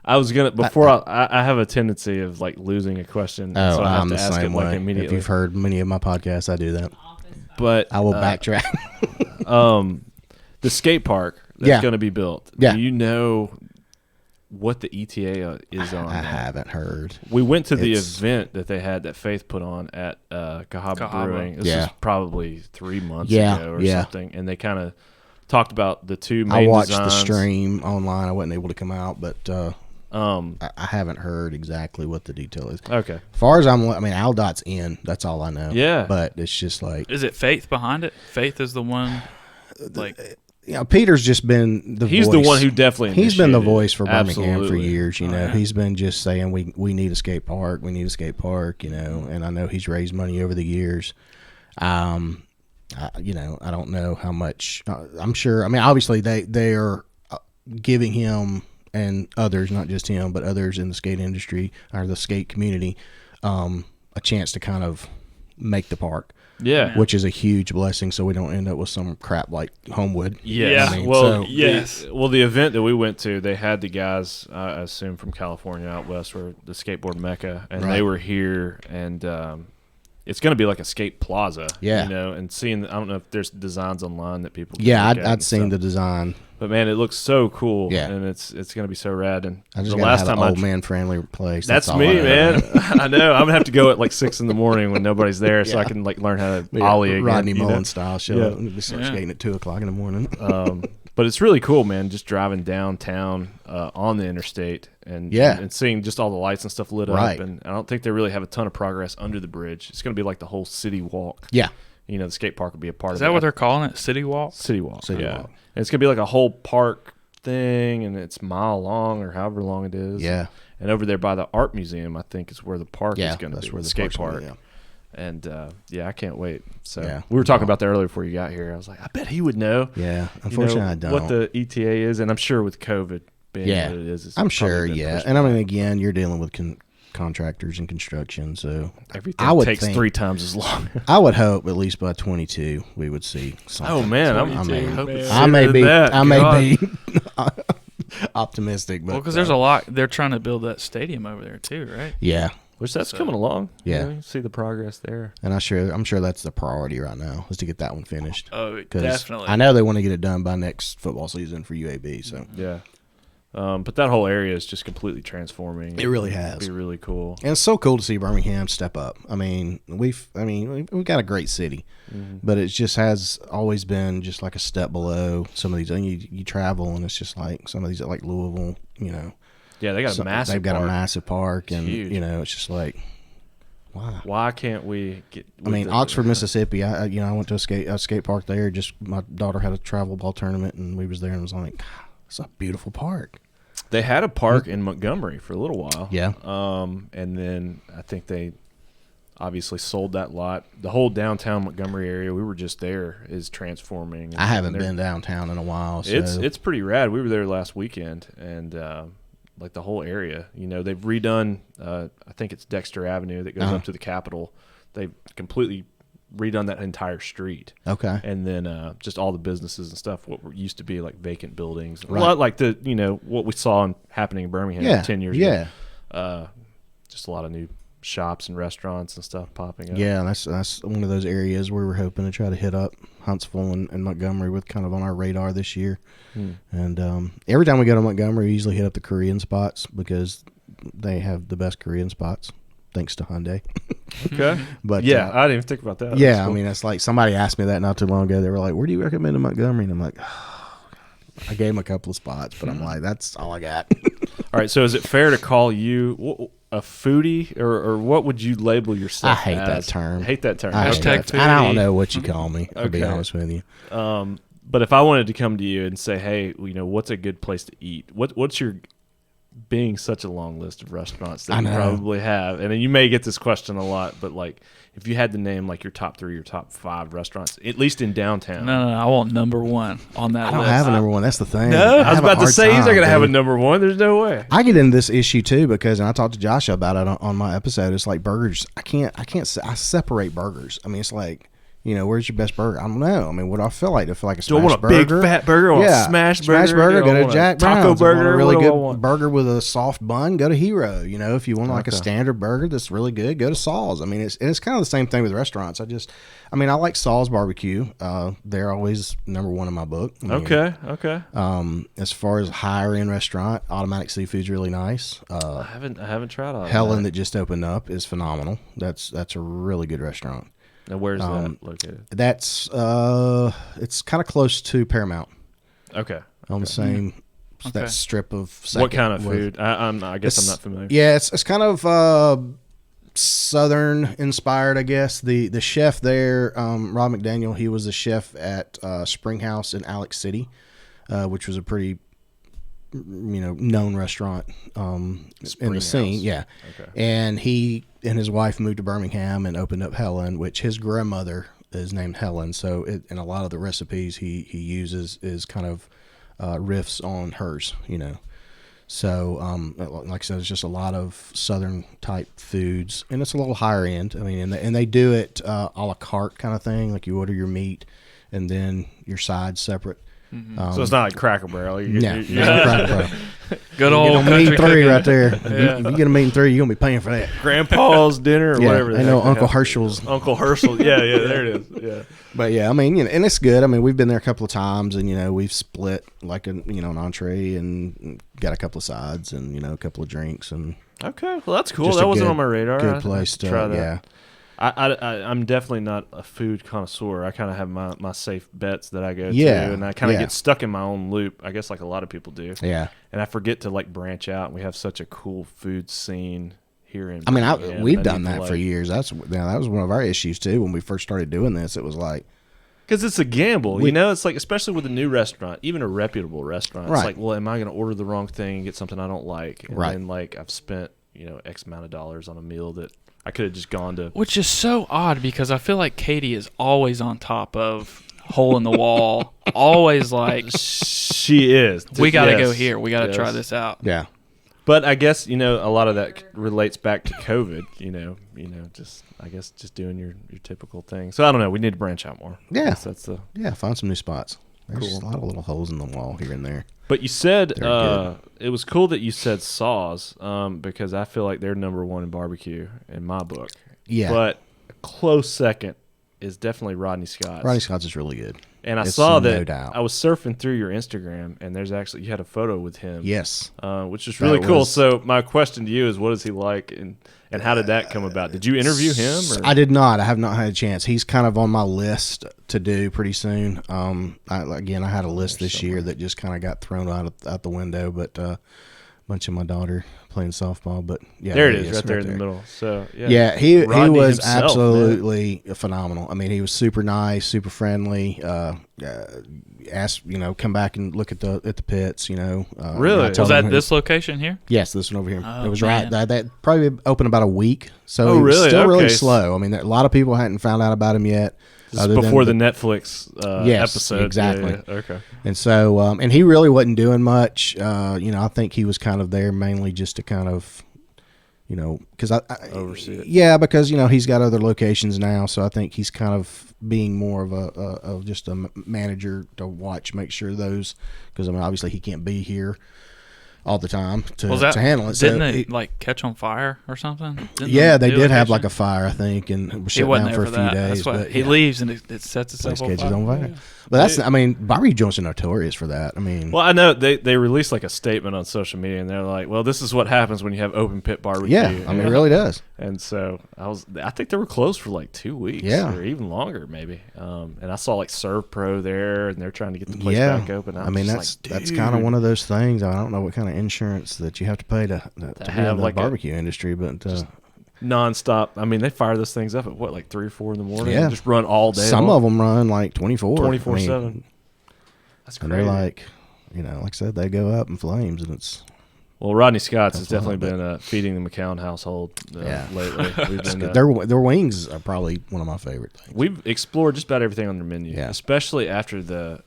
I was gonna before I have a tendency of like losing a question, Oh, so I have I'm to the ask it same like way. immediately. If you've heard many of my podcasts, I do that. But I will backtrack. The skate park that's Yeah. going to be built. Yeah. Do you know what the ETA is on? I that? haven't heard. We went to the It's- event that they had that Faith put on at Cahaba Cahaba. Brewing. This Yeah. is probably 3 months Yeah, ago or yeah. something, and they kind of talked about the two I main watched designs. the stream online. I wasn't able to come out, but Um, I haven't heard exactly what the detail is. okay. As far as I mean, Aldot's in. That's all I know. Yeah. But it's just like, Is it Faith behind it? Faith is the one, like, Peter's just been the He's voice. the one who definitely He's been the initiated it. voice for Birmingham for Absolutely. years. You Oh, know, yeah. he's been just saying we need a skate park. We need a skate park. You know, and I know he's raised money over the years. I don't know how much. I'm sure. I mean, obviously they are giving him and others, not just him, but others in the skate industry or the skate community, a chance to kind of make the park, Yeah. which is a huge blessing. So we don't end up with some crap like Homewood. Yes. Yeah. I mean, Well, so- Yes. the event that we went to, they had the guys, I assume from California out west, were the skateboard mecca, and Right. they were here, and it's going to be like a skate plaza. Yeah. You know, and seeing, I don't know if there's designs online that people. Can Yeah, look at I'd and seen stuff. the design. But man, it looks so cool. Yeah. And it's going to be so rad. And I just the gotta last have time an I old man friendly place. That's all me, I know. man. I know. I'm gonna have to go at like 6 a.m. when nobody's there, so I Yeah. can like learn how to Yeah, ollie again. Rodney you know? Mullen style. Show Yeah. up and start Yeah. skating at 2:00 in the morning. But it's really cool, man. Just driving downtown on the interstate and Yeah. and seeing just all the lights and stuff lit Right. up. And I don't think they really have a ton of progress under the bridge. It's going to be like the whole city walk. Yeah, You know, the skate park will be a part Is of it. that what they're calling it? City Walk? City walk? City yeah. walk. And it's going to be like a whole park thing, and it's mile long or however long it is. yeah, And over there by the art museum, I think is where the park yeah. is going to be. That's where the skate park's gonna park. be, yeah. And yeah, I can't wait. So Yeah. we were talking about that earlier before you got here. I was like, I bet he would know. Yeah, you unfortunately, know, I don't. what the ETA is, and I'm sure with COVID being Yeah. what it is, it's I'm probably sure, been yeah. pushed And I back. mean, again, you're dealing with contractors and construction, so everything I would takes think- 3 times as long. I would hope at least by 22 we would see something. Oh man, I I'm mean, hoping man. I may sooner be, than that. I God. may be optimistic, but Well, because there's a lot. They're trying to build that stadium over there too, right? yeah, which that's So- coming along. Yeah. You know, you see the progress there. and I'm sure that's the priority right now is to get that one finished. Oh, 'Cause definitely. I know they want to get it done by next football season for UAB. So Yeah, but that whole area is just completely transforming. It really It'd has. be really cool. and it's so cool to see Birmingham step up. I mean, we've got a great city, but it just has always been just like a step below some of these. And you travel and it's just like some of these like Louisville, you know. Yeah, they got a massive. They've got park. a massive park, and huge. you know, it's just like, wow. Why can't we get? I mean, Oxford, Mississippi. I went to a skate park there. Just my daughter had a travel ball tournament, and we was there, and was like, God, it's a beautiful park. They had a park in Montgomery for a little while. Yeah. And then I think they obviously sold that lot. The whole downtown Montgomery area, we were just there, is transforming. I haven't And they're- been downtown in a while. So. It's pretty rad. We were there last weekend, and like the whole area, you know, they've redone. I think it's Dexter Avenue that goes Uh-huh. up to the Capitol. They've completely redone that entire street. okay. And then just all the businesses and stuff, what were, used to be like vacant buildings, Right. a lot like what we saw happening in Birmingham 10 years yeah. ago. Just a lot of new shops and restaurants and stuff popping up. Yeah, that's one of those areas where we're hoping to try to hit up Huntsville and Montgomery with kind of on our radar this year. And every time we go to Montgomery, we usually hit up the Korean spots because they have the best Korean spots, thanks to Hyundai. Okay. But Yeah, I didn't even think about that. yeah, That's cool. I mean, it's like somebody asked me that not too long ago. They were like, "Where do you recommend in Montgomery?" And I'm like, I gave him a couple of spots, but I'm like, that's all I got. All right, so is it fair to call you a foodie, or what would you label yourself? I hate that term. Hate that term. I hate Hashtag that. I don't foodie. know what you call me. To be Okay. honest with you. But if I wanted to come to you and say, hey, what's a good place to eat? What's your, being such a long list of restaurants that I you know. probably have, and you may get this question a lot, but like, if you had to name like your top 3 or top 5 restaurants, at least in downtown. No, I want number 1 on that I don't list. have a number one. That's the thing. No, I was have a about to hard say he's not time, gonna have a dude. number 1. There's no way. I get into this issue too because, and I talked to Joshua about it on my episode. It's like burgers. I separate burgers. I mean, it's like, where's your best burger? I don't know. I mean, what do I feel like? Do I feel like a Do I smash want a burger? big fat burger? I want a smash burger? Do I Go to want a Jack taco Brown's. If you want burger? a really What do I good want? burger with a soft bun, go to Hero. If you want like a Okay. standard burger that's really good, go to Saul's. I mean, it's kind of the same thing with restaurants. I like Saul's barbecue. They're always number 1 in my book. I mean, Okay. As far as higher end restaurant, Automatic Seafood's really nice. I haven't tried all Helen that. that just opened up is phenomenal. That's a really good restaurant. Now, where's that located? That's it's kind of close to Paramount Okay. on the same Okay. that strip of. What kind of with- food? I guess I'm not familiar. Yeah, it's kind of Southern inspired, I guess. The chef there, Rob McDaniel, he was the chef at Spring House in Alex City, which was a pretty known restaurant in Spring the scene. House. Yeah. Okay. And he and his wife moved to Birmingham and opened up Helen, which his grandmother is named Helen. So and a lot of the recipes he uses is kind of riffs on hers, So, like I said, it's just a lot of Southern type foods, and it's a little higher end. I mean, and they do it a la carte kind of thing. Like you order your meat, and then your sides separate. So it's not like Cracker Barrel. No, Cracker Barrel. Good You old get a meat country and 3 cooking. right there. Yeah. If you get a meat and 3, you're gonna be paying for that. Grandpa's dinner or Yeah, whatever. the I know heck they Uncle have. Herschel's. Uncle Herschel. Yeah, there it is. Yeah. But yeah, I mean, and it's good. I mean, we've been there a couple of times, and we've split like an entree and got a couple of sides and a couple of drinks and Okay, well that's cool. Just That a wasn't good- on my radar. good I'd place to try that. yeah. I'm definitely not a food connoisseur. I kind of have my safe bets that I go Yeah, to, and I kind of yeah. get stuck in my own loop. I guess like a lot of people do, Yeah. and I forget to like branch out. We have such a cool food scene here in. I mean, Birmingham we've that done need to, that for like- years. That was one of our issues too when we first started doing this. It was like, Because it's a gamble, It's like, especially with a new restaurant, even a reputable restaurant. It's Right. like, well, am I going to order the wrong thing and get something I don't like? And Right. then, like, I've spent, X amount of dollars on a meal that I could have just gone to. Which is so odd because I feel like Katie is always on top of hole in the wall. Always like, She is. we got to Yes. go here. We got to Yes. try this out. yeah, But I guess, a lot of that relates back to COVID, just doing your typical thing. So I don't know. We need to branch out more. Yeah. I guess that's the. yeah. Find some new spots. There's Cool. a lot of little holes in the wall here and there. But you said They're good. it was cool that you said Saws because I feel like they're number 1 in barbecue in my book. Yeah. But a close second is definitely Rodney Scott's. Rodney Scott's is really good. And I It's saw no that doubt. I was surfing through your Instagram, and there's actually you had a photo with him. Yes. Which is That really cool. was- So my question to you is, what is he like, and how did that come about? Did you interview him? Or? I did not. I have not had a chance. He's kind of on my list to do pretty soon. I had a list this year that just kind of got thrown out the window, but a bunch of my daughter playing softball. But yeah, there it is, right there in the middle. So Yeah, he Rodney was himself, absolutely phenomenal. I mean, he was super nice, super friendly. Asked, come back and look at the pits. Really? I told Was that him- this location here? Yes, this one over here. Oh, It was man. right. That probably opened about a week, so Oh, he was really? still really Okay. slow. I mean, a lot of people hadn't found out about him yet. This is other than before the Netflix Yes, episode. exactly. Yeah. Okay. And so, and he really wasn't doing much. I think he was kind of there mainly just to kind of, because I Oversee it. Yeah, because he's got other locations now, so I think he's kind of being more of just a manager to watch, make sure those, because obviously he can't be here all the time to Was handle it. Didn't So it like catch on fire or something? yeah, they did have like a fire, I think, and it was He shut wasn't down for there a for few that. days. That's why But he leaves and it sets itself place on catches fire. on fire. But I mean, barbecue joints are notorious for that. I mean, Well, I know they released like a statement on social media, and they're like, "Well, this is what happens when you have open pit barbecue." yeah, I mean, it really does. And so I think they were closed for like 2 weeks, Yeah. or even longer, maybe. And I saw like Serve Pro there, and they're trying to get the place Yeah, back open. I mean, that's kind of one of those things. I don't know what kind of insurance that you have to pay to be have in the like barbecue industry, but nonstop. I mean, they fire those things up at what, like 3 or 4 in the morning? Yeah. And just run all day. some long? of them run like 24/7. 24/7. That's And crazy. they're like, like I said, they go up in flames, and it's Well, Rodney Scott's has That's definitely wild, been feeding the McKown household lately. We've been, their wings are probably one of my favorite things. we've explored just about everything on their menu, Yeah. especially after the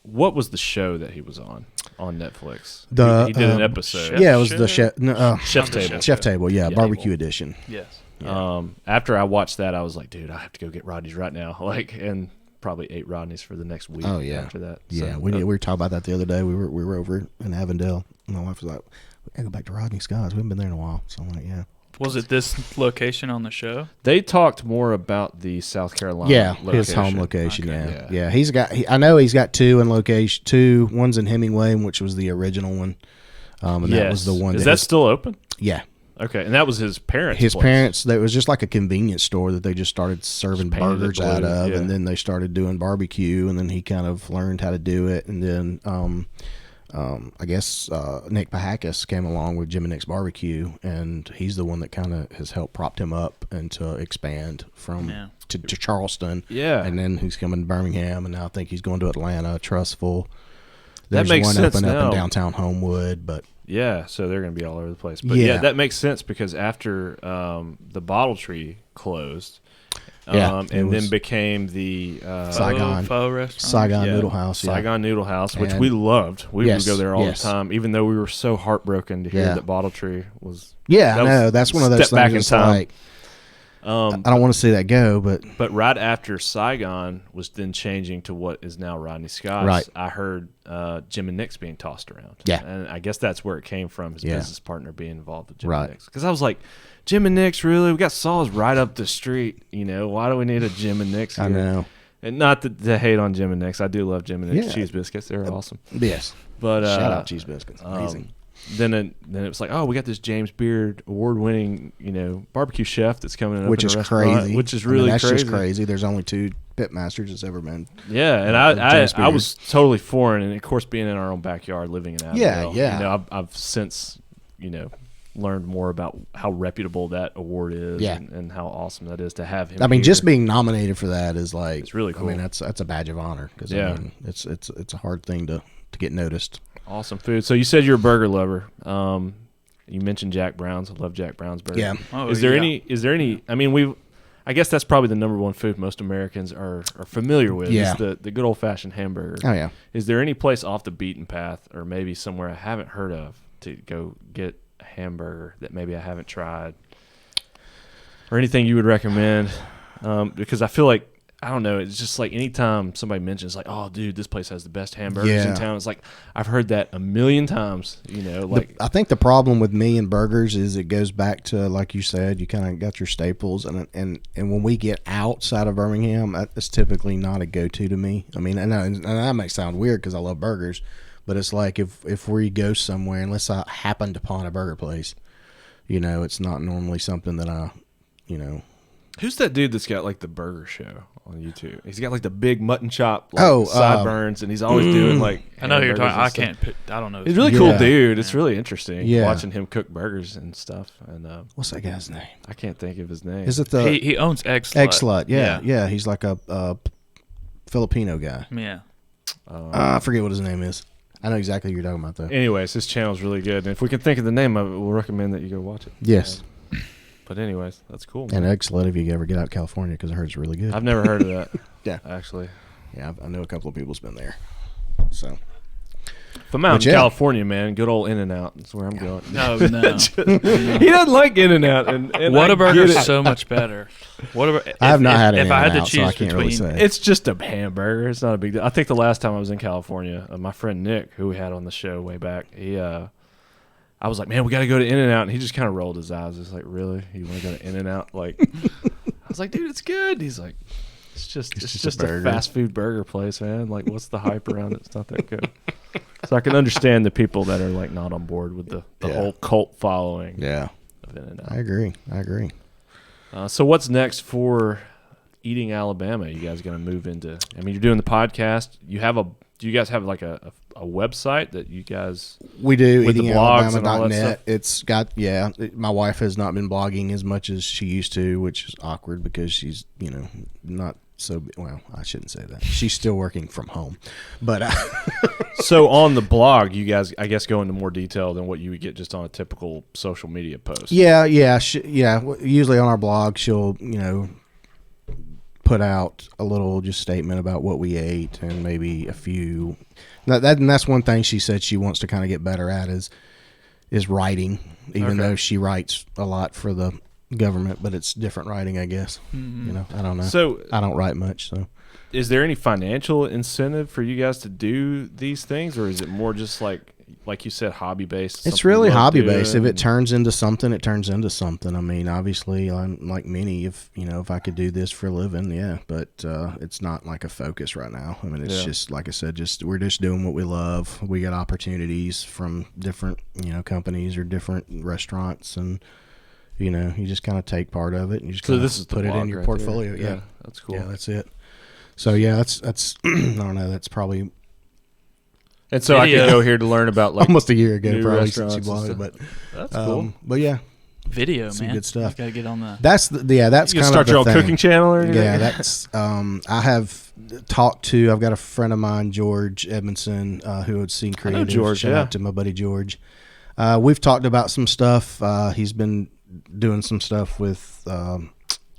what was the show that he was on Netflix? The, he did an episode. Chef- Yeah, it was the chef. No, Chef's the Table. chef table. Yeah, Yeah. barbecue edition. Yes. After I watched that, I was like, dude, I have to go get Rodney's right now. And probably 8 Rodneys for the next week. Oh, yeah. After that, Yeah, So, we were talking about that the other day. We were over in Avondale. My wife was like, "We gotta go back to Rodney Scott's. We haven't been there in a while." So I'm like, "Yeah, Was it this location on the show? They talked more about the South Carolina, yeah, location. his home location. Okay. Yeah. He's got. I know he's got 2 in location. 2. One's in Hemingway, which was the original one, and that was the one. Is that his- still open? Yeah, Okay, and that was his parents. his place. parents. That was just like a convenience store that they just started serving Just painted it burgers out blue, of, yeah. and then they started doing barbecue, and then he kind of learned how to do it, and then. I guess Nick Pahakis came along with Jim and Nick's Barbecue, and he's the one that kind of has helped propped him up and to expand from to Charleston. Yeah. And then he's coming to Birmingham, and now I think he's going to Atlanta, Trustful. That There's makes one sense up now. in downtown Homewood, but Yeah, so they're going to be all over the place. But yeah, Yeah. that makes sense because after the Bottle Tree closed, Yeah, it and then was became the Saigon. Pho restaurant. Saigon Noodle House. Yeah. Saigon Noodle House, which And- we loved. We Yes, would go there all yes. the time, even though we were so heartbroken to hear Yeah. that Bottle Tree was. Yeah, that I was know. That's one of those step back things in that's time. like, I don't want to see that go, but But right after Saigon was then changing to what is now Rodney Scott's, Right. I heard Jim and Nick's being tossed around. Yeah. And I guess that's where it came from, his Yeah. business partner being involved with Jim Right. and Nick's. Because I was like, Jim and Nick's, really? We got Saw's right up the street. Why do we need a Jim and Nick's here? I know. And not to hate on Jim and Nick's. I do love Jim and Nick's Yeah. cheese biscuits. They're awesome. Yes. But Shout out Cheese Biscuits. Amazing. Then it was like, oh, we got this James Beard award-winning, barbecue chef that's coming up Which in is a restaurant, crazy. which is I mean, really that's crazy. just crazy. There's only 2 pit masters that's ever been. Yeah, and James I Beard. was totally foreign, and of course, being in our own backyard, living in Avondale. Yeah. I've since learned more about how reputable that award is, Yeah. and how awesome that is to have him. I mean, here. just being nominated for that is like It's really I mean, cool. that's a badge of honor because Yeah. I mean, it's a hard thing to get noticed. awesome food. So you said you're a burger lover. You mentioned Jack Brown's. I love Jack Brown's burger. Yeah. Oh, Is there yeah. any? I mean, I guess that's probably the number one food most Americans are familiar with. Yeah. Is the good old fashioned hamburger. Oh yeah. Is there any place off the beaten path, or maybe somewhere I haven't heard of, to go get a hamburger that maybe I haven't tried, or anything you would recommend? Because I feel like, I don't know, it's just like anytime somebody mentions like, oh, dude, this place has the best hamburgers in Yeah. town. It's like I've heard that a million times. I think the problem with me and burgers is it goes back to, like you said, you kind of got your staples, and when we get outside of Birmingham, that's typically not a go-to to me. I mean, I know, and that might sound weird because I love burgers, but it's like if we go somewhere, unless I happened upon a burger place, it's not normally something that I. Who's that dude that's got like the burger show on YouTube? He's got like the big mutton chop, sideburns, and he's always doing like. I know who you're talking. I hamburgers and can't. I don't know. stuff. He's a really cool Yeah. dude. It's really interesting Yeah. watching him cook burgers and stuff. And What's that guy's name? I can't think of his name. Is it the He owns X Egg-Slut? Yeah. He's like a Filipino guy. Yeah. I forget what his name is. I know exactly what you're talking about though. Anyways, his channel's really good, and if we can think of the name of it, we'll recommend that you go watch it. Yes. But anyways, that's cool. And man. Egg-Slut if you ever get out to California because I heard it's really good. I've never heard of that. Yeah. Actually, Yeah, I know a couple of people's been there. So if I'm out But in yeah. California, man, good old In-N-Out. That's where I'm going. No. He doesn't like In-N-Out, and I get Whataburger's it. so much better. Whataburger. I have not had it. If I had to In-N-Out, so choose I can't between, really say. It's just a hamburger. It's not a big deal. I think the last time I was in California, my friend Nick, who we had on the show way back, I was like, man, we got to go to In-N-Out. And he just kind of rolled his eyes. It's like, really? You want to go to In-N-Out? Like, I was like, dude, it's good. He's like, it's just a fast food burger place, man. Like, what's the hype around it? It's not that good. So I can understand the people that are like not on board with the whole cult following. Yeah. Of In-N-Out. I agree. So what's next for Eating Alabama? You guys going to move into? I mean, you're doing the podcast. Do you guys have like a website that you guys? We do, with the blogs and all that eatingalabama.net. stuff? It's got my wife has not been blogging as much as she used to, which is awkward because she's not so well. I shouldn't say that. She's still working from home, but So on the blog, you guys, I guess, go into more detail than what you would get just on a typical social media post. Yeah. Usually on our blog, she'll put out a little just statement about what we ate and maybe a few. And that's one thing she said she wants to kind of get better at is writing, even though she writes a lot for the government, but it's different writing, I guess. I don't know. So I don't write much. So is there any financial incentive for you guys to do these things, or is it more just like you said, hobby based? it's really hobby based. If it turns into something, it turns into something. I mean, obviously, I'm like many. If I could do this for a living, yeah. But it's not like a focus right now. I mean, it's just like I said, we're just doing what we love. We get opportunities from different companies or different restaurants, and you just kind of take part of it and you just this is put it in your portfolio. Yeah, that's cool. Yeah, that's it. So yeah, that's I don't know. That's probably. And so I could go here to learn about like almost a year ago, new probably since you restaurants blogged, but that's cool. But yeah, Video, some man. good stuff. Got to get on that. That's kind You of start your own cooking channel or anything? Yeah, that's I have talked to. I've got a friend of mine, George Edmondson, who had seen Creative. I know George. Shout out to my buddy George. We've talked about some stuff. He's been doing some stuff with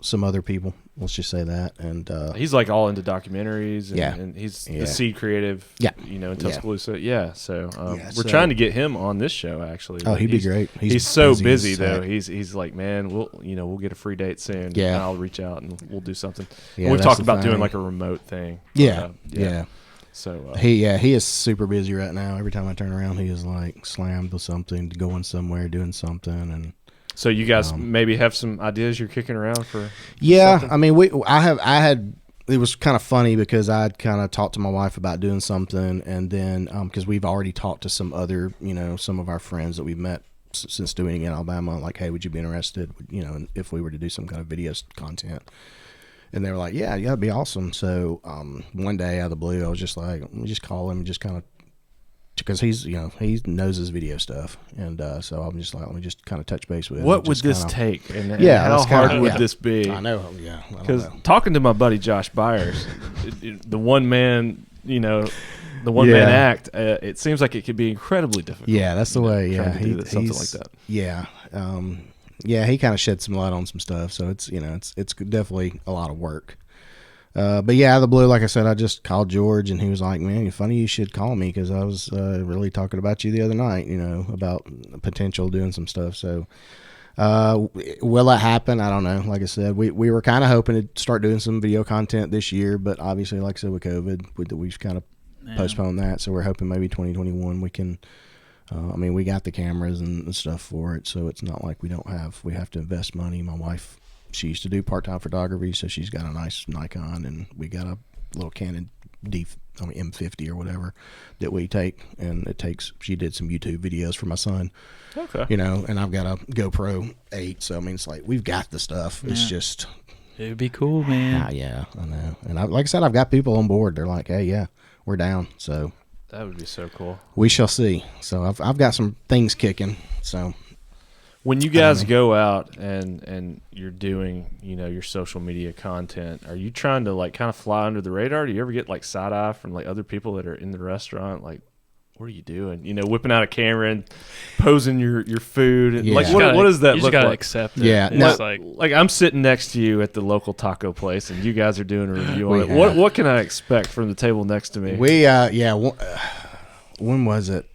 some other people. Let's just say that. And he's like all into documentaries. And, Yeah. and he's the Seed Creative. Yeah. In Tuscaloosa. Yeah. So we're so- trying to get him on this show actually. Oh, he'd be He's- great. He's so busy as though. heck. He's like, man, we'll get a free date soon. Yeah. And I'll reach out and we'll do something. Yeah, And we've that's talked the about doing thing. like a remote thing. Yeah. But, Yeah. So He is super busy right now. Every time I turn around, he is like slammed with something, going somewhere, doing something, and so you guys maybe have some ideas you're kicking around for? yeah. something? I mean, I had. It was kind of funny because I'd kind of talked to my wife about doing something, and then because we've already talked to some other, some of our friends that we've met since doing it in Alabama, like, hey, would you be interested, if we were to do some kind of video content? And they were like, yeah, that'd be awesome. So one day out of the blue, I was just like, let me just call him and just kind of, because he's, he knows his video stuff. And so I'm just like, let me just kind of touch base with him. What would Just this kinda- take? And Yeah, how that's kinda- hard would yeah. this be? I know. Yeah. I don't Because know. talking to my buddy Josh Byers, the one man, the one man act, it seems like it could be incredibly difficult. Yeah, that's the way. Yeah. trying to do something like he's- that. Yeah. Yeah, he kind of shed some light on some stuff. So it's, it's definitely a lot of work. But yeah, out of the blue, like I said, I just called George and he was like, man, funny you should call me because I was really talking about you the other night, about potential doing some stuff. So will that happen? I don't know. Like I said, we were kind of hoping to start doing some video content this year, but obviously, like I said, with COVID, we've kind of postponed that. So we're hoping maybe 2021 we can. We got the cameras and stuff for it, so it's not like we have to invest money. My wife, she used to do part-time photography, so she's got a nice Nikon, and we got a little Canon M50 or whatever that we take, and she did some YouTube videos for my son. Okay. And I've got a GoPro 8, so it's like we've got the stuff. It's just It would be cool, man. yeah, I know. And like I said, I've got people on board. They're like, hey, yeah, we're down. So That would be so cool. we shall see. So I've got some things kicking. So When you guys go out and you're doing, your social media content, are you trying to like kind of fly under the radar? Do you ever get like side eye from like other people that are in the restaurant? Like, what are you doing? Whipping out a camera and posing your food. And Yeah. like, You what does that you look just gotta like? accept it. Yeah, It's no. like I'm sitting next to you at the local taco place, and you guys are doing a review on We it. have. What can I expect from the table next to me? When was it?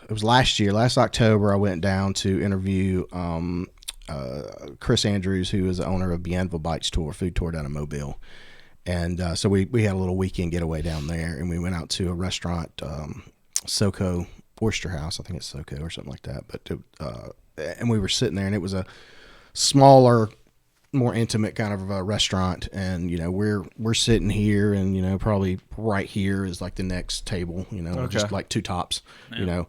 It was last year. Last October, I went down to interview Chris Andrews, who is the owner of Bienville Bites food tour down in Mobile. And so we had a little weekend getaway down there, and we went out to a restaurant, SoCo Oyster House. I think it's SoCo or something like that. But and we were sitting there, and it was a smaller, more intimate kind of a restaurant. And we're sitting here, and probably right here is like the next table. Just like two tops. Yeah.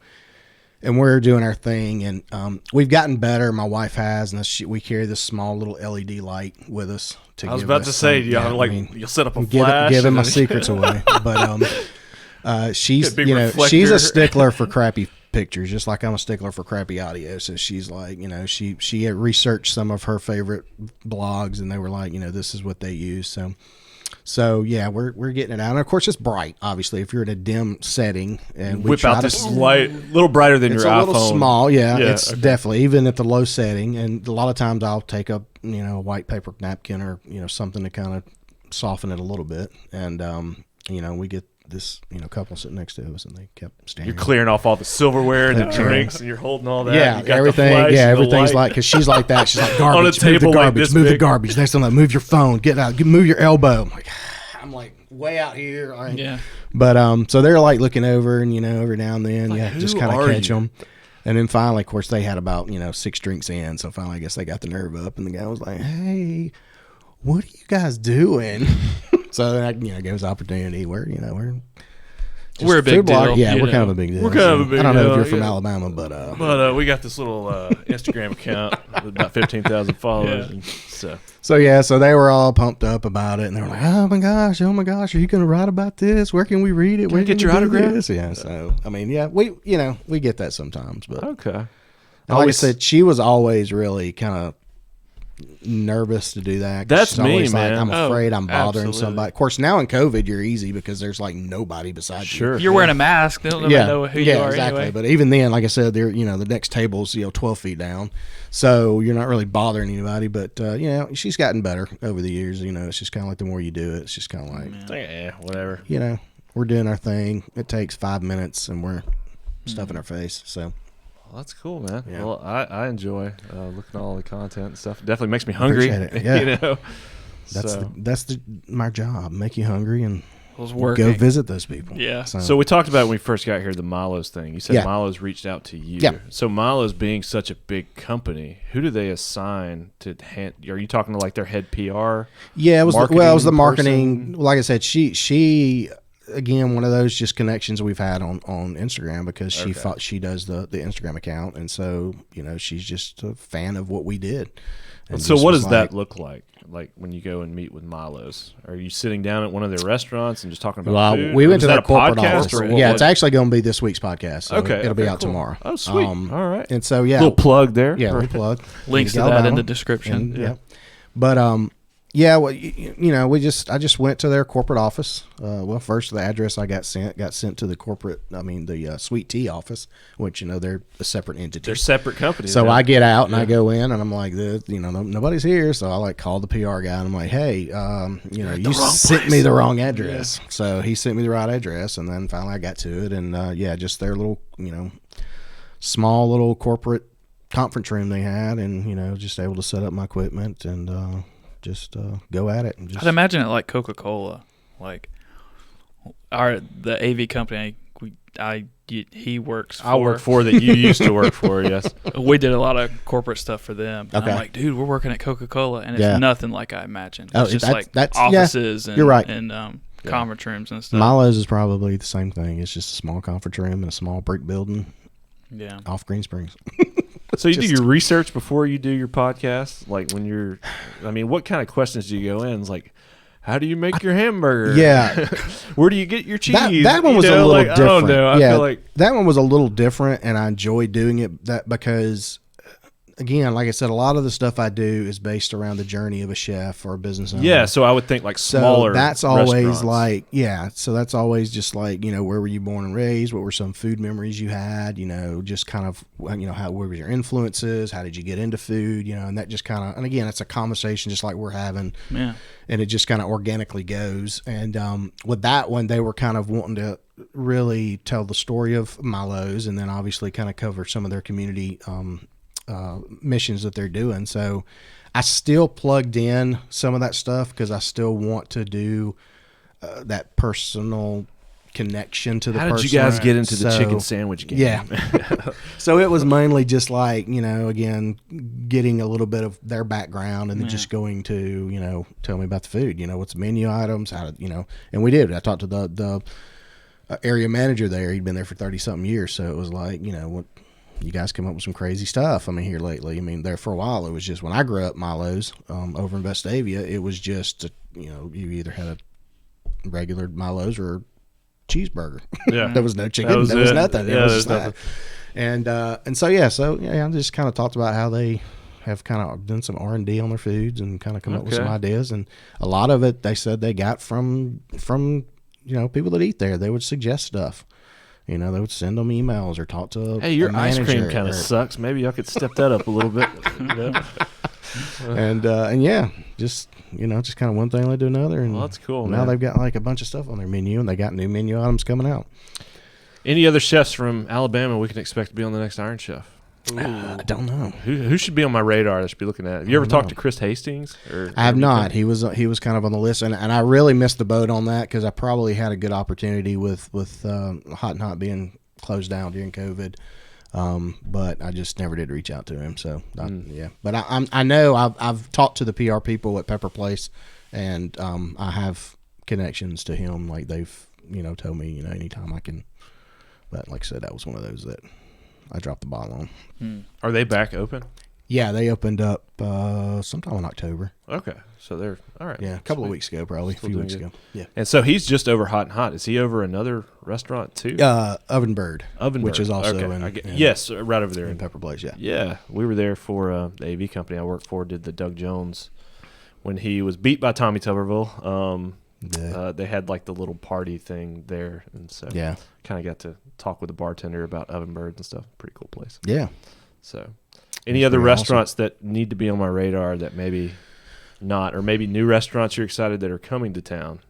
And we're doing our thing, and we've gotten better. My wife has, and we carry this small little LED light with us. I was about to say, you'll set up a giving flash. My secrets away, but she's big she's reflector. a stickler for crappy pictures, just like I'm a stickler for crappy audio. So she's like, she had researched some of her favorite blogs, and they were like, this is what they use. So yeah, we're getting it out, and of course it's bright. Obviously, if you're in a dim setting, and we whip out this light, a little brighter than your iPhone. It's a little small, yeah. It's okay. definitely even at the low setting, and a lot of times I'll take a a white paper napkin or something to kind of soften it a little bit, and we get this couple sitting next to us, and they kept staring. You're clearing off all the silverware and the drinks, and you're holding all that. Yeah, you got everything. The flash Yeah, and the everything's light. like, because she's like that. She's like, garbage. On a Move table the like garbage. this Move the big. garbage. Next time, move your phone. Get out. Move your elbow. I'm like way out here. Yeah. But so they're like looking over, and every now and then, just who kind of are catch you? them. And then finally, of course, they had about 6 drinks in. So finally, I guess they got the nerve up, and the guy was like, "Hey, what are you guys doing?" So then I gave us opportunity. We're We're a big food blog. deal, Yeah, you we're kind know. of a big deal. We're kind of a big I don't know deal, if you're from yeah. Alabama, but But we got this little Instagram account with about 15,000 followers. Yeah. And so So they were all pumped up about it, and they were like, "Oh my gosh, are you going to write about this? Where can we read it? Where I get can your we do autograph?" this?" Yeah. So I mean, yeah, we get that sometimes, but okay. and like I said, she was always really kind of nervous to do that. 'Cause That's she's always me, like, man. I'm afraid I'm bothering absolutely. somebody. Of course, now in COVID, you're easy because there's like nobody beside Sure. If you're wearing a mask, they'll never know who you are exactly. anyway. But even then, like I said, they're the next table's 12 feet down, so you're not really bothering anybody. But she's gotten better over the years. It's just kind of like the more you do it, it's just kind of like Yeah, whatever. we're doing our thing. It takes 5 minutes, and we're stuffing our face. So Well, that's cool, man. Yeah. Well, I enjoy looking at all the content and stuff. It definitely makes me hungry. Appreciate it. Yeah. So, my job. Make you hungry and It was working. go visit those people. Yeah. so we talked about when we first got here the Milo's thing. You said Yeah. Milo's reached out to you. Yeah. So Milo's being such a big company, who do they assign to Are you talking to like their head PR? Yeah, it was the marketing. person? Like I said, she again, one of those just connections we've had on Instagram, because she does the Instagram account, and so she's just a fan of what we did. And So just what was does that look like? Like when you go and meet with Milo's, are you sitting down at one of their restaurants and just talking about Well, food? we Or went is to that their a corporate podcast office. or what Yeah, was it's actually going to be this week's podcast. So Okay, it'll be okay, out cool. tomorrow. Oh, sweet. All right. And so Little plug there. Yeah, little plug. Links to that Alabama. in the description. And, Yeah. But well, I just went to their corporate office. Well, first the address I got sent to the corporate. The Sweet Tea office, which they're a separate entity. They're separate companies. So now. I get out and I go in, and I'm like, nobody's here. So I like call the PR guy, and I'm like, hey, you sent me the wrong address. Yeah. So he sent me the right address, and then finally I got to it, and just their little small little corporate conference room they had, and just able to set up my equipment and just go at it. And just I'd imagine it like Coca-Cola, like the AV company. He works. I work for that you used to work for. Yes. We did a lot of corporate stuff for them. And Okay. I'm like, dude, we're working at Coca-Cola, and it's Yeah. nothing like I imagined. Oh, It's just that's offices and you're right. and conference rooms and stuff. Milo's is probably the same thing. It's just a small conference room and a small brick building Yeah. off Green Springs. So you do your research before you do your podcast? Like what kind of questions do you go in? It's like, how do you make your hamburger? Yeah. Where do you get your cheese? That one was a little different. I don't know. I yeah, feel like that one was a little different, and I enjoyed doing it because, again, like I said, a lot of the stuff I do is based around the journey of a chef or a business owner. yeah. So I would think like So smaller. that's always restaurants. so that's always just like, where were you born and raised? What were some food memories you had? Just kind of, where were your influences? How did you get into food? And that just kind of, and again, it's a conversation just like we're having. Yeah. And it just kind of organically goes. And with that one, they were kind of wanting to really tell the story of Milo's, and then obviously kind of cover some of their community missions that they're doing. So I still plugged in some of that stuff because I still want to do that personal connection to the How person. did you guys get into the So, chicken sandwich game? Yeah. So it was mainly just like, again, getting a little bit of their background and then just going to, tell me about the food, what's the menu items, how to, and we did. I talked to the area manager there. He'd been there for 30 something years. So it was like, what, you guys come up with some crazy stuff. Here lately, there for a while, it was just when I grew up, Milo's, over in Vestavia, it was just, you either had a regular Milo's or cheeseburger. Yeah. There was no chicken. Was there was nothing. Yeah, it was there's just nothing. that. And so I just kind of talked about how they have kind of done some R&D on their foods and kind of come up with some ideas. And a lot of it, they said they got from people that eat there. They would suggest stuff. They would send them emails or talk to. Hey, your a ice cream manager kind of sucks. Maybe y'all could step that up a little bit. And yeah, just kind of one thing led to another. And Well, that's cool, Now man. they've got like a bunch of stuff on their menu, and they got new menu items coming out. Any other chefs from Alabama we can expect to be on the next Iron Chef? I don't know. Who should be on my radar? I should be looking at. Have you ever talked to Chris Hastings? I have not. He was kind of on the list, and I really missed the boat on that because I probably had a good opportunity with Hot and Hot being closed down during COVID. But I just never did reach out to him. So yeah, but I know I've talked to the PR people at Pepper Place, and I have connections to him. Like they've told me anytime I can. But like I said, that was one of those that I dropped the ball on. Are they back open? Yeah, they opened up sometime in October. Okay, so they're all right. Yeah, a couple of weeks ago, probably Still a few doing weeks good. ago. Yeah. And so he's just over Hot and Hot. Is he over another restaurant too? Oven Bird, which is also yes, right over there in Pepper Place. Yeah. Yeah, we were there for the AV company I worked for. Did the Doug Jones when he was beat by Tommy Tuberville. They had like the little party thing there, and so kind of got to talk with the bartender about Oven Birds and stuff. Pretty cool place. Yeah. So, any other restaurants that need to be on my radar that maybe not, or maybe new restaurants you're excited that are coming to town?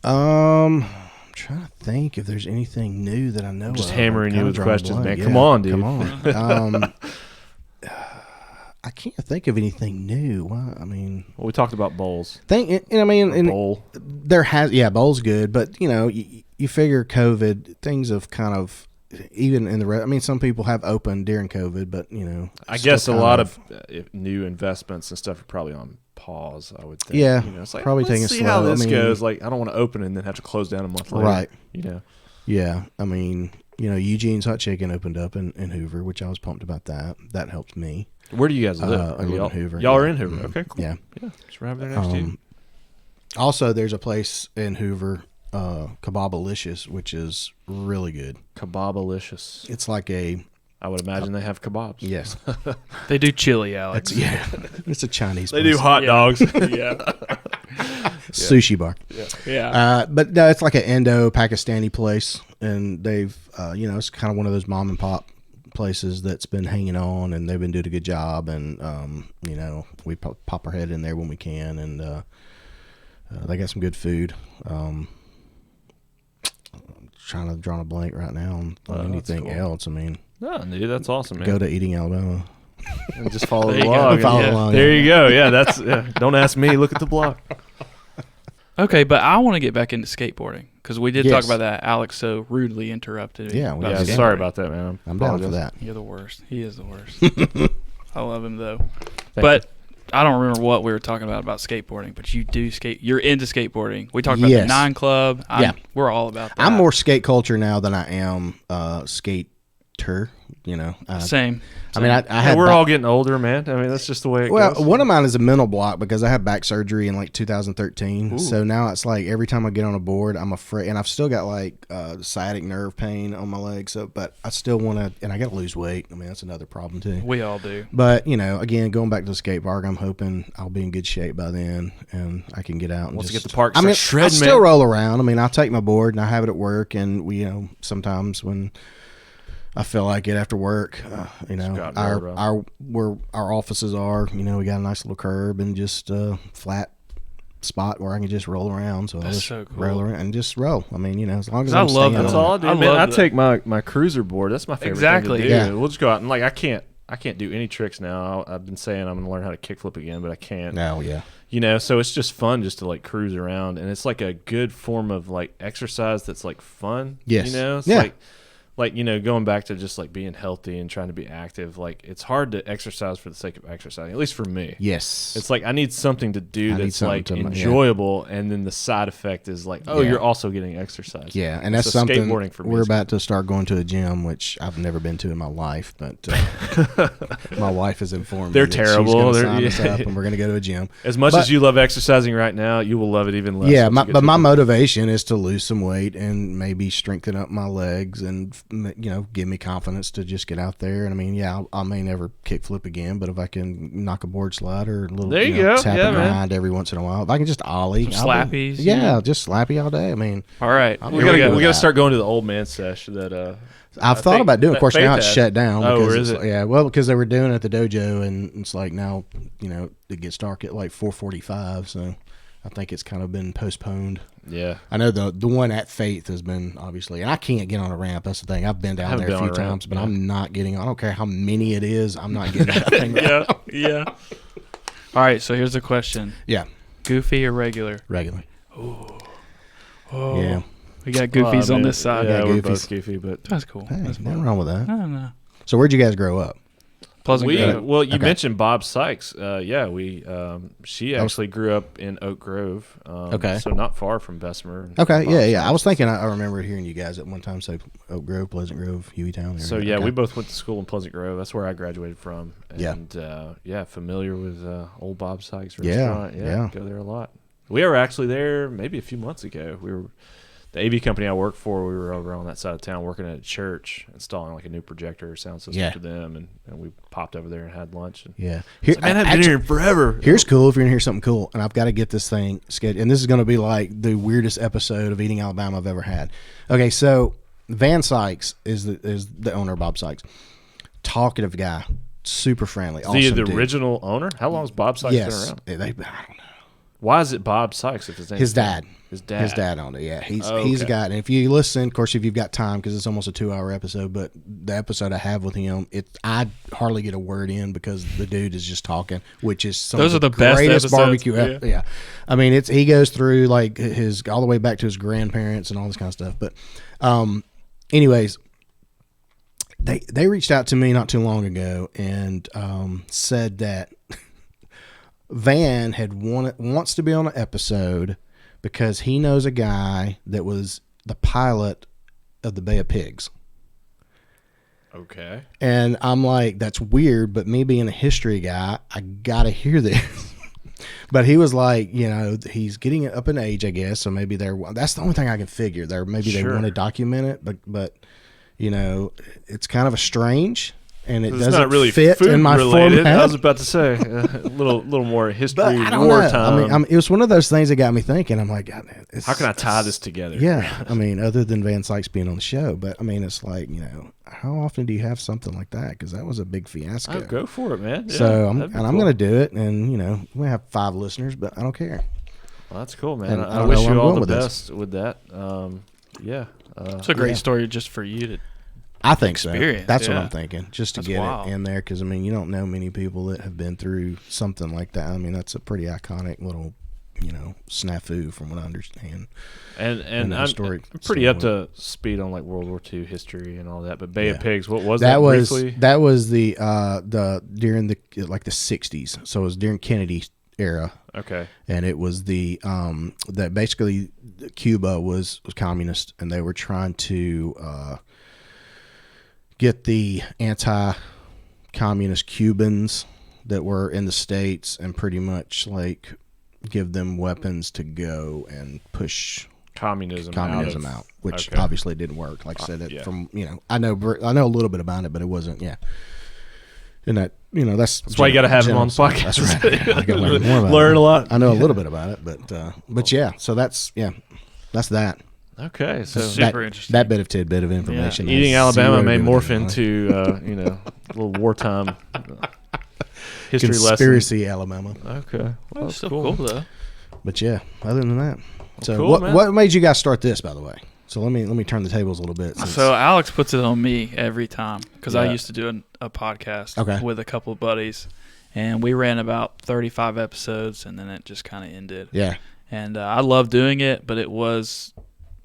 I'm trying to think if there's anything new that I know. I'm just of. hammering you with questions, man. Yeah, Come on, dude. Come on. I can't think of anything new. Well, we talked about bowls. Bowl. There has bowl's good, but you figure COVID things have kind of even in the some people have opened during COVID, but I guess a lot of new investments and stuff are probably on pause. I would think. Yeah, it's like, probably let's taking it see slow. how this goes. Like I don't want to open and then have to close down a month later. Right. Yeah. Eugene's Hot Chicken opened up in Hoover, which I was pumped about that. That helped me. Where do you guys live? I live in Hoover. Y'all are in Hoover. Okay, cool. Yeah. Just right over there next to you. Also, there's a place in Hoover, Kebabalicious, which is really good. Kebabalicious. It's like I would imagine they have kebabs. Yes. They do chili, Alex. It's a Chinese They place. do hot dogs. Sushi bar. Yeah. But no, it's like an Indo-Pakistani place, and they've, it's kind of one of those mom and pop places that's been hanging on, and they've been doing a good job, and we pop our head in there when we can, and they got some good food. I'm trying to draw a blank right now on anything else. No, dude, that's awesome, man. Go to Eating Alabama and just follow There the you blog. go. Follow along. There you go. Yeah, that's. Don't ask me. Look at the blog. Okay, but I want to get back into skateboarding because we did Yes. talk about that. Alex so rudely interrupted me. Yeah, we about did. skateboarding. Sorry about that, man. I'm down for that. You're the worst. He is the worst. I love him though. But I don't remember what we were talking about skateboarding. But you do skate. You're into skateboarding. We talked about the 9 Club. We're all about that. I'm more skate culture now than I am skater. Same. I had we're all getting older, man. That's just the way it goes. One of mine is a mental block because I had back surgery in like 2013. Ooh. So now it's like every time I get on a board, I'm afraid, and I've still got like sciatic nerve pain on my legs. So, but I still want to, and I got to lose weight. That's another problem too. We all do. But again, going back to the skate park, I'm hoping I'll be in good shape by then, and I can get out and Once you just get the park, I shredding, still man. roll around. I'll take my board and I have it at work, and we, sometimes when I feel like it after work, where our offices are, we got a nice little curb and just a flat spot where I can just roll around. So I'll just so cool. roll around and just roll. As long as I I'm love staying that. That's on all I it. do. I Man, love I that. take my cruiser board. That's my favorite Exactly. thing to do. Yeah. We'll just go out and I I can't do any tricks now. I've been saying I'm going to learn how to kickflip again, but I can't. Oh, yeah. You know, so it's just fun just to like cruise around, and it's like a good form of like exercise that's like fun. Yes. You know, it's like, you know, going back to just like being healthy and trying to be active, like it's hard to exercise for the sake of exercising, at least for me. Yes. It's like I need something to do that's like enjoyable, and then the side effect is like, oh, you're also getting exercise. Yeah, and that's something skateboarding for me. We're about to start going to a gym, which I've never been to in my life, but my wife has informed me that terrible. She's going to sign us up, and we're going to go to a gym. As much as you love exercising right now, you will love it even less. Yeah, but my motivation is to lose some weight and maybe strengthen up my legs and, you know, give me confidence to just get out there. And I mean, yeah, I may never kickflip again, but if I can knock a board slide or a little tap and grind every once in a while, if I can just ollie, slappies, just slappy all day. I mean, all right, we gotta start going to the old man sesh that I've thought about doing. Of course, now it's shut down. Oh, where is it? Yeah, well, because they were doing it at the dojo, and it's like now, you know, it gets dark at like 4:45, so I think it's kind of been postponed. Yeah, I know the one at Faith has been, obviously, and I can't get on a ramp. That's the thing. I've been down there a few times, but I'm not getting on. I don't care how many it is. I'm not getting that thing. Yeah. All right, so here's the question. Yeah. Goofy or regular? Regular. Oh. Yeah. We got goofies on this side. Yeah, we're both goofy, but that's cool. Hey, that's nothing wrong with that. I don't know. So where'd you guys grow up? Pleasant Grove. Well, you mentioned Bob Sykes. She actually grew up in Oak Grove. So not far from Bessemer. Okay, yeah. I was thinking, I remember hearing you guys at one time say Oak Grove, Pleasant Grove, Hueytown. So we both went to school in Pleasant Grove. That's where I graduated from. And familiar with old Bob Sykes restaurant. Yeah, go there a lot. We were actually there maybe a few months ago. We were. The AV company I worked for, we were over on that side of town working at a church, installing like a new projector or sound system for them, and we popped over there and had lunch. And man, I've been here forever. Here's cool if you're going to hear something cool, and I've got to get this thing scheduled. And this is going to be like the weirdest episode of Eating Alabama I've ever had. Okay, so Van Sykes is the owner, Bob Sykes. Talkative guy, super friendly. Awesome the dude. Original owner? How long has Bob Sykes been around? I don't know. Why is it Bob Sykes if his name? His dad. His dad owned it. Yeah, he's a guy. And if you listen, of course, if you've got time, because it's almost a 2-hour episode, but the episode I have with him, I hardly get a word in because the dude is just talking, which is those are the greatest best barbecue ever. Yeah, I mean, he goes through like his all the way back to his grandparents and all this kind of stuff. But, anyways, they reached out to me not too long ago and said that Van wants to be on an episode because he knows a guy that was the pilot of the Bay of Pigs. Okay. And I'm like, that's weird, but me being a history guy, I got to hear this. But he was like, you know, he's getting up in age, I guess, so maybe that's the only thing I can figure. They want to document it, but you know, it's kind of a strange. And it doesn't not really fit in my related. format. I was about to say a little more history, wartime. I mean, it was one of those things that got me thinking. I'm like, how can I tie this together? Yeah, I mean, other than Van Sykes being on the show, but I mean, it's like, you know, how often do you have something like that? Because that was a big fiasco. Oh, go for it, man. Yeah, so I'm going to do it, and you know, we have 5 listeners, but I don't care. Well, that's cool, man. And I wish you all the best with that. It's a great story just for you to. I think so. That's what yeah. I'm thinking, just to get it in there, because I mean, you don't know many people that have been through something like that. I mean, that's a pretty iconic little, you know, snafu from what I understand. And I'm pretty up to speed on like World War II history and all that. But Bay of Pigs, what was that? Briefly? That was the during the like the 60s, so it was during Kennedy's era. Okay. And it was the that basically Cuba was communist, and they were trying to get the anti-communist Cubans that were in the States and pretty much like give them weapons to go and push communism out, which obviously didn't work. Like I said, from, you know, I know a little bit about it, but it wasn't, And that, you know, that's why you got to have him on the podcast. That's right. I got to learn more about learn it. a lot. I know a little bit about it, but yeah. So that's that. Okay, so super interesting. That tidbit of information. Yeah. Eating Alabama may morph into you know, a little wartime history lesson. Conspiracy Alabama. Okay, well, that's still cool though. But yeah, other than that, so cool, what made you guys start this, by the way? So let me turn the tables a little bit. So Alex puts it on me every time because I used to do a podcast with a couple of buddies, and we ran about 35 episodes, and then it just kind of ended. Yeah. And I love doing it, but it was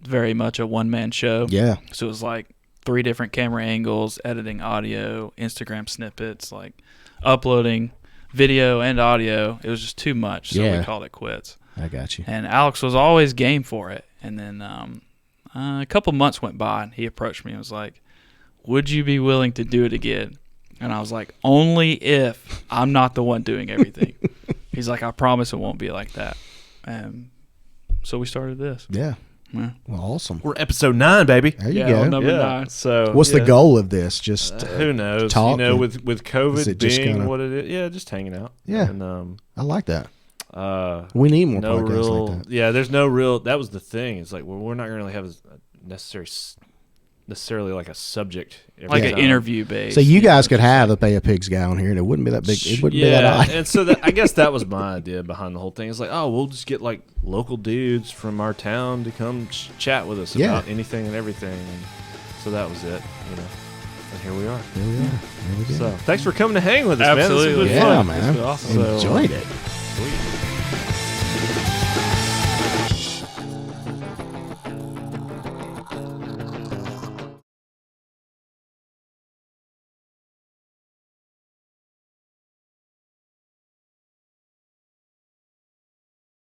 very much a one-man show. Yeah. So it was like 3 different camera angles, editing audio, Instagram snippets, like uploading video and audio. It was just too much, so we called it quits. I got you. And Alex was always game for it. And then a couple months went by, and he approached me and was like, would you be willing to do it again? And I was like, only if I'm not the one doing everything. He's like, I promise it won't be like that. And so we started this. Yeah. Well, awesome. We're episode 9, baby. There you go. Number 9. So what's the goal of this? Just who knows? Talk, with COVID being what it is, just hanging out. Yeah, and, I like that. We need more podcasts like that. Yeah, there's no real. That was the thing. It's like we're not going to really have necessarily like a subject, like an interview base. So you guys could have a Bay of Pigs guy on here, and it wouldn't be that big. It wouldn't be that odd. And so I guess that was my idea behind the whole thing. It's like, oh, we'll just get like local dudes from our town to come chat with us about anything and everything. And so that was it, And here we are. Here we go. So thanks for coming to hang with us, Absolutely. man. This was fun. Man. Awesome. Enjoyed it. Sweet.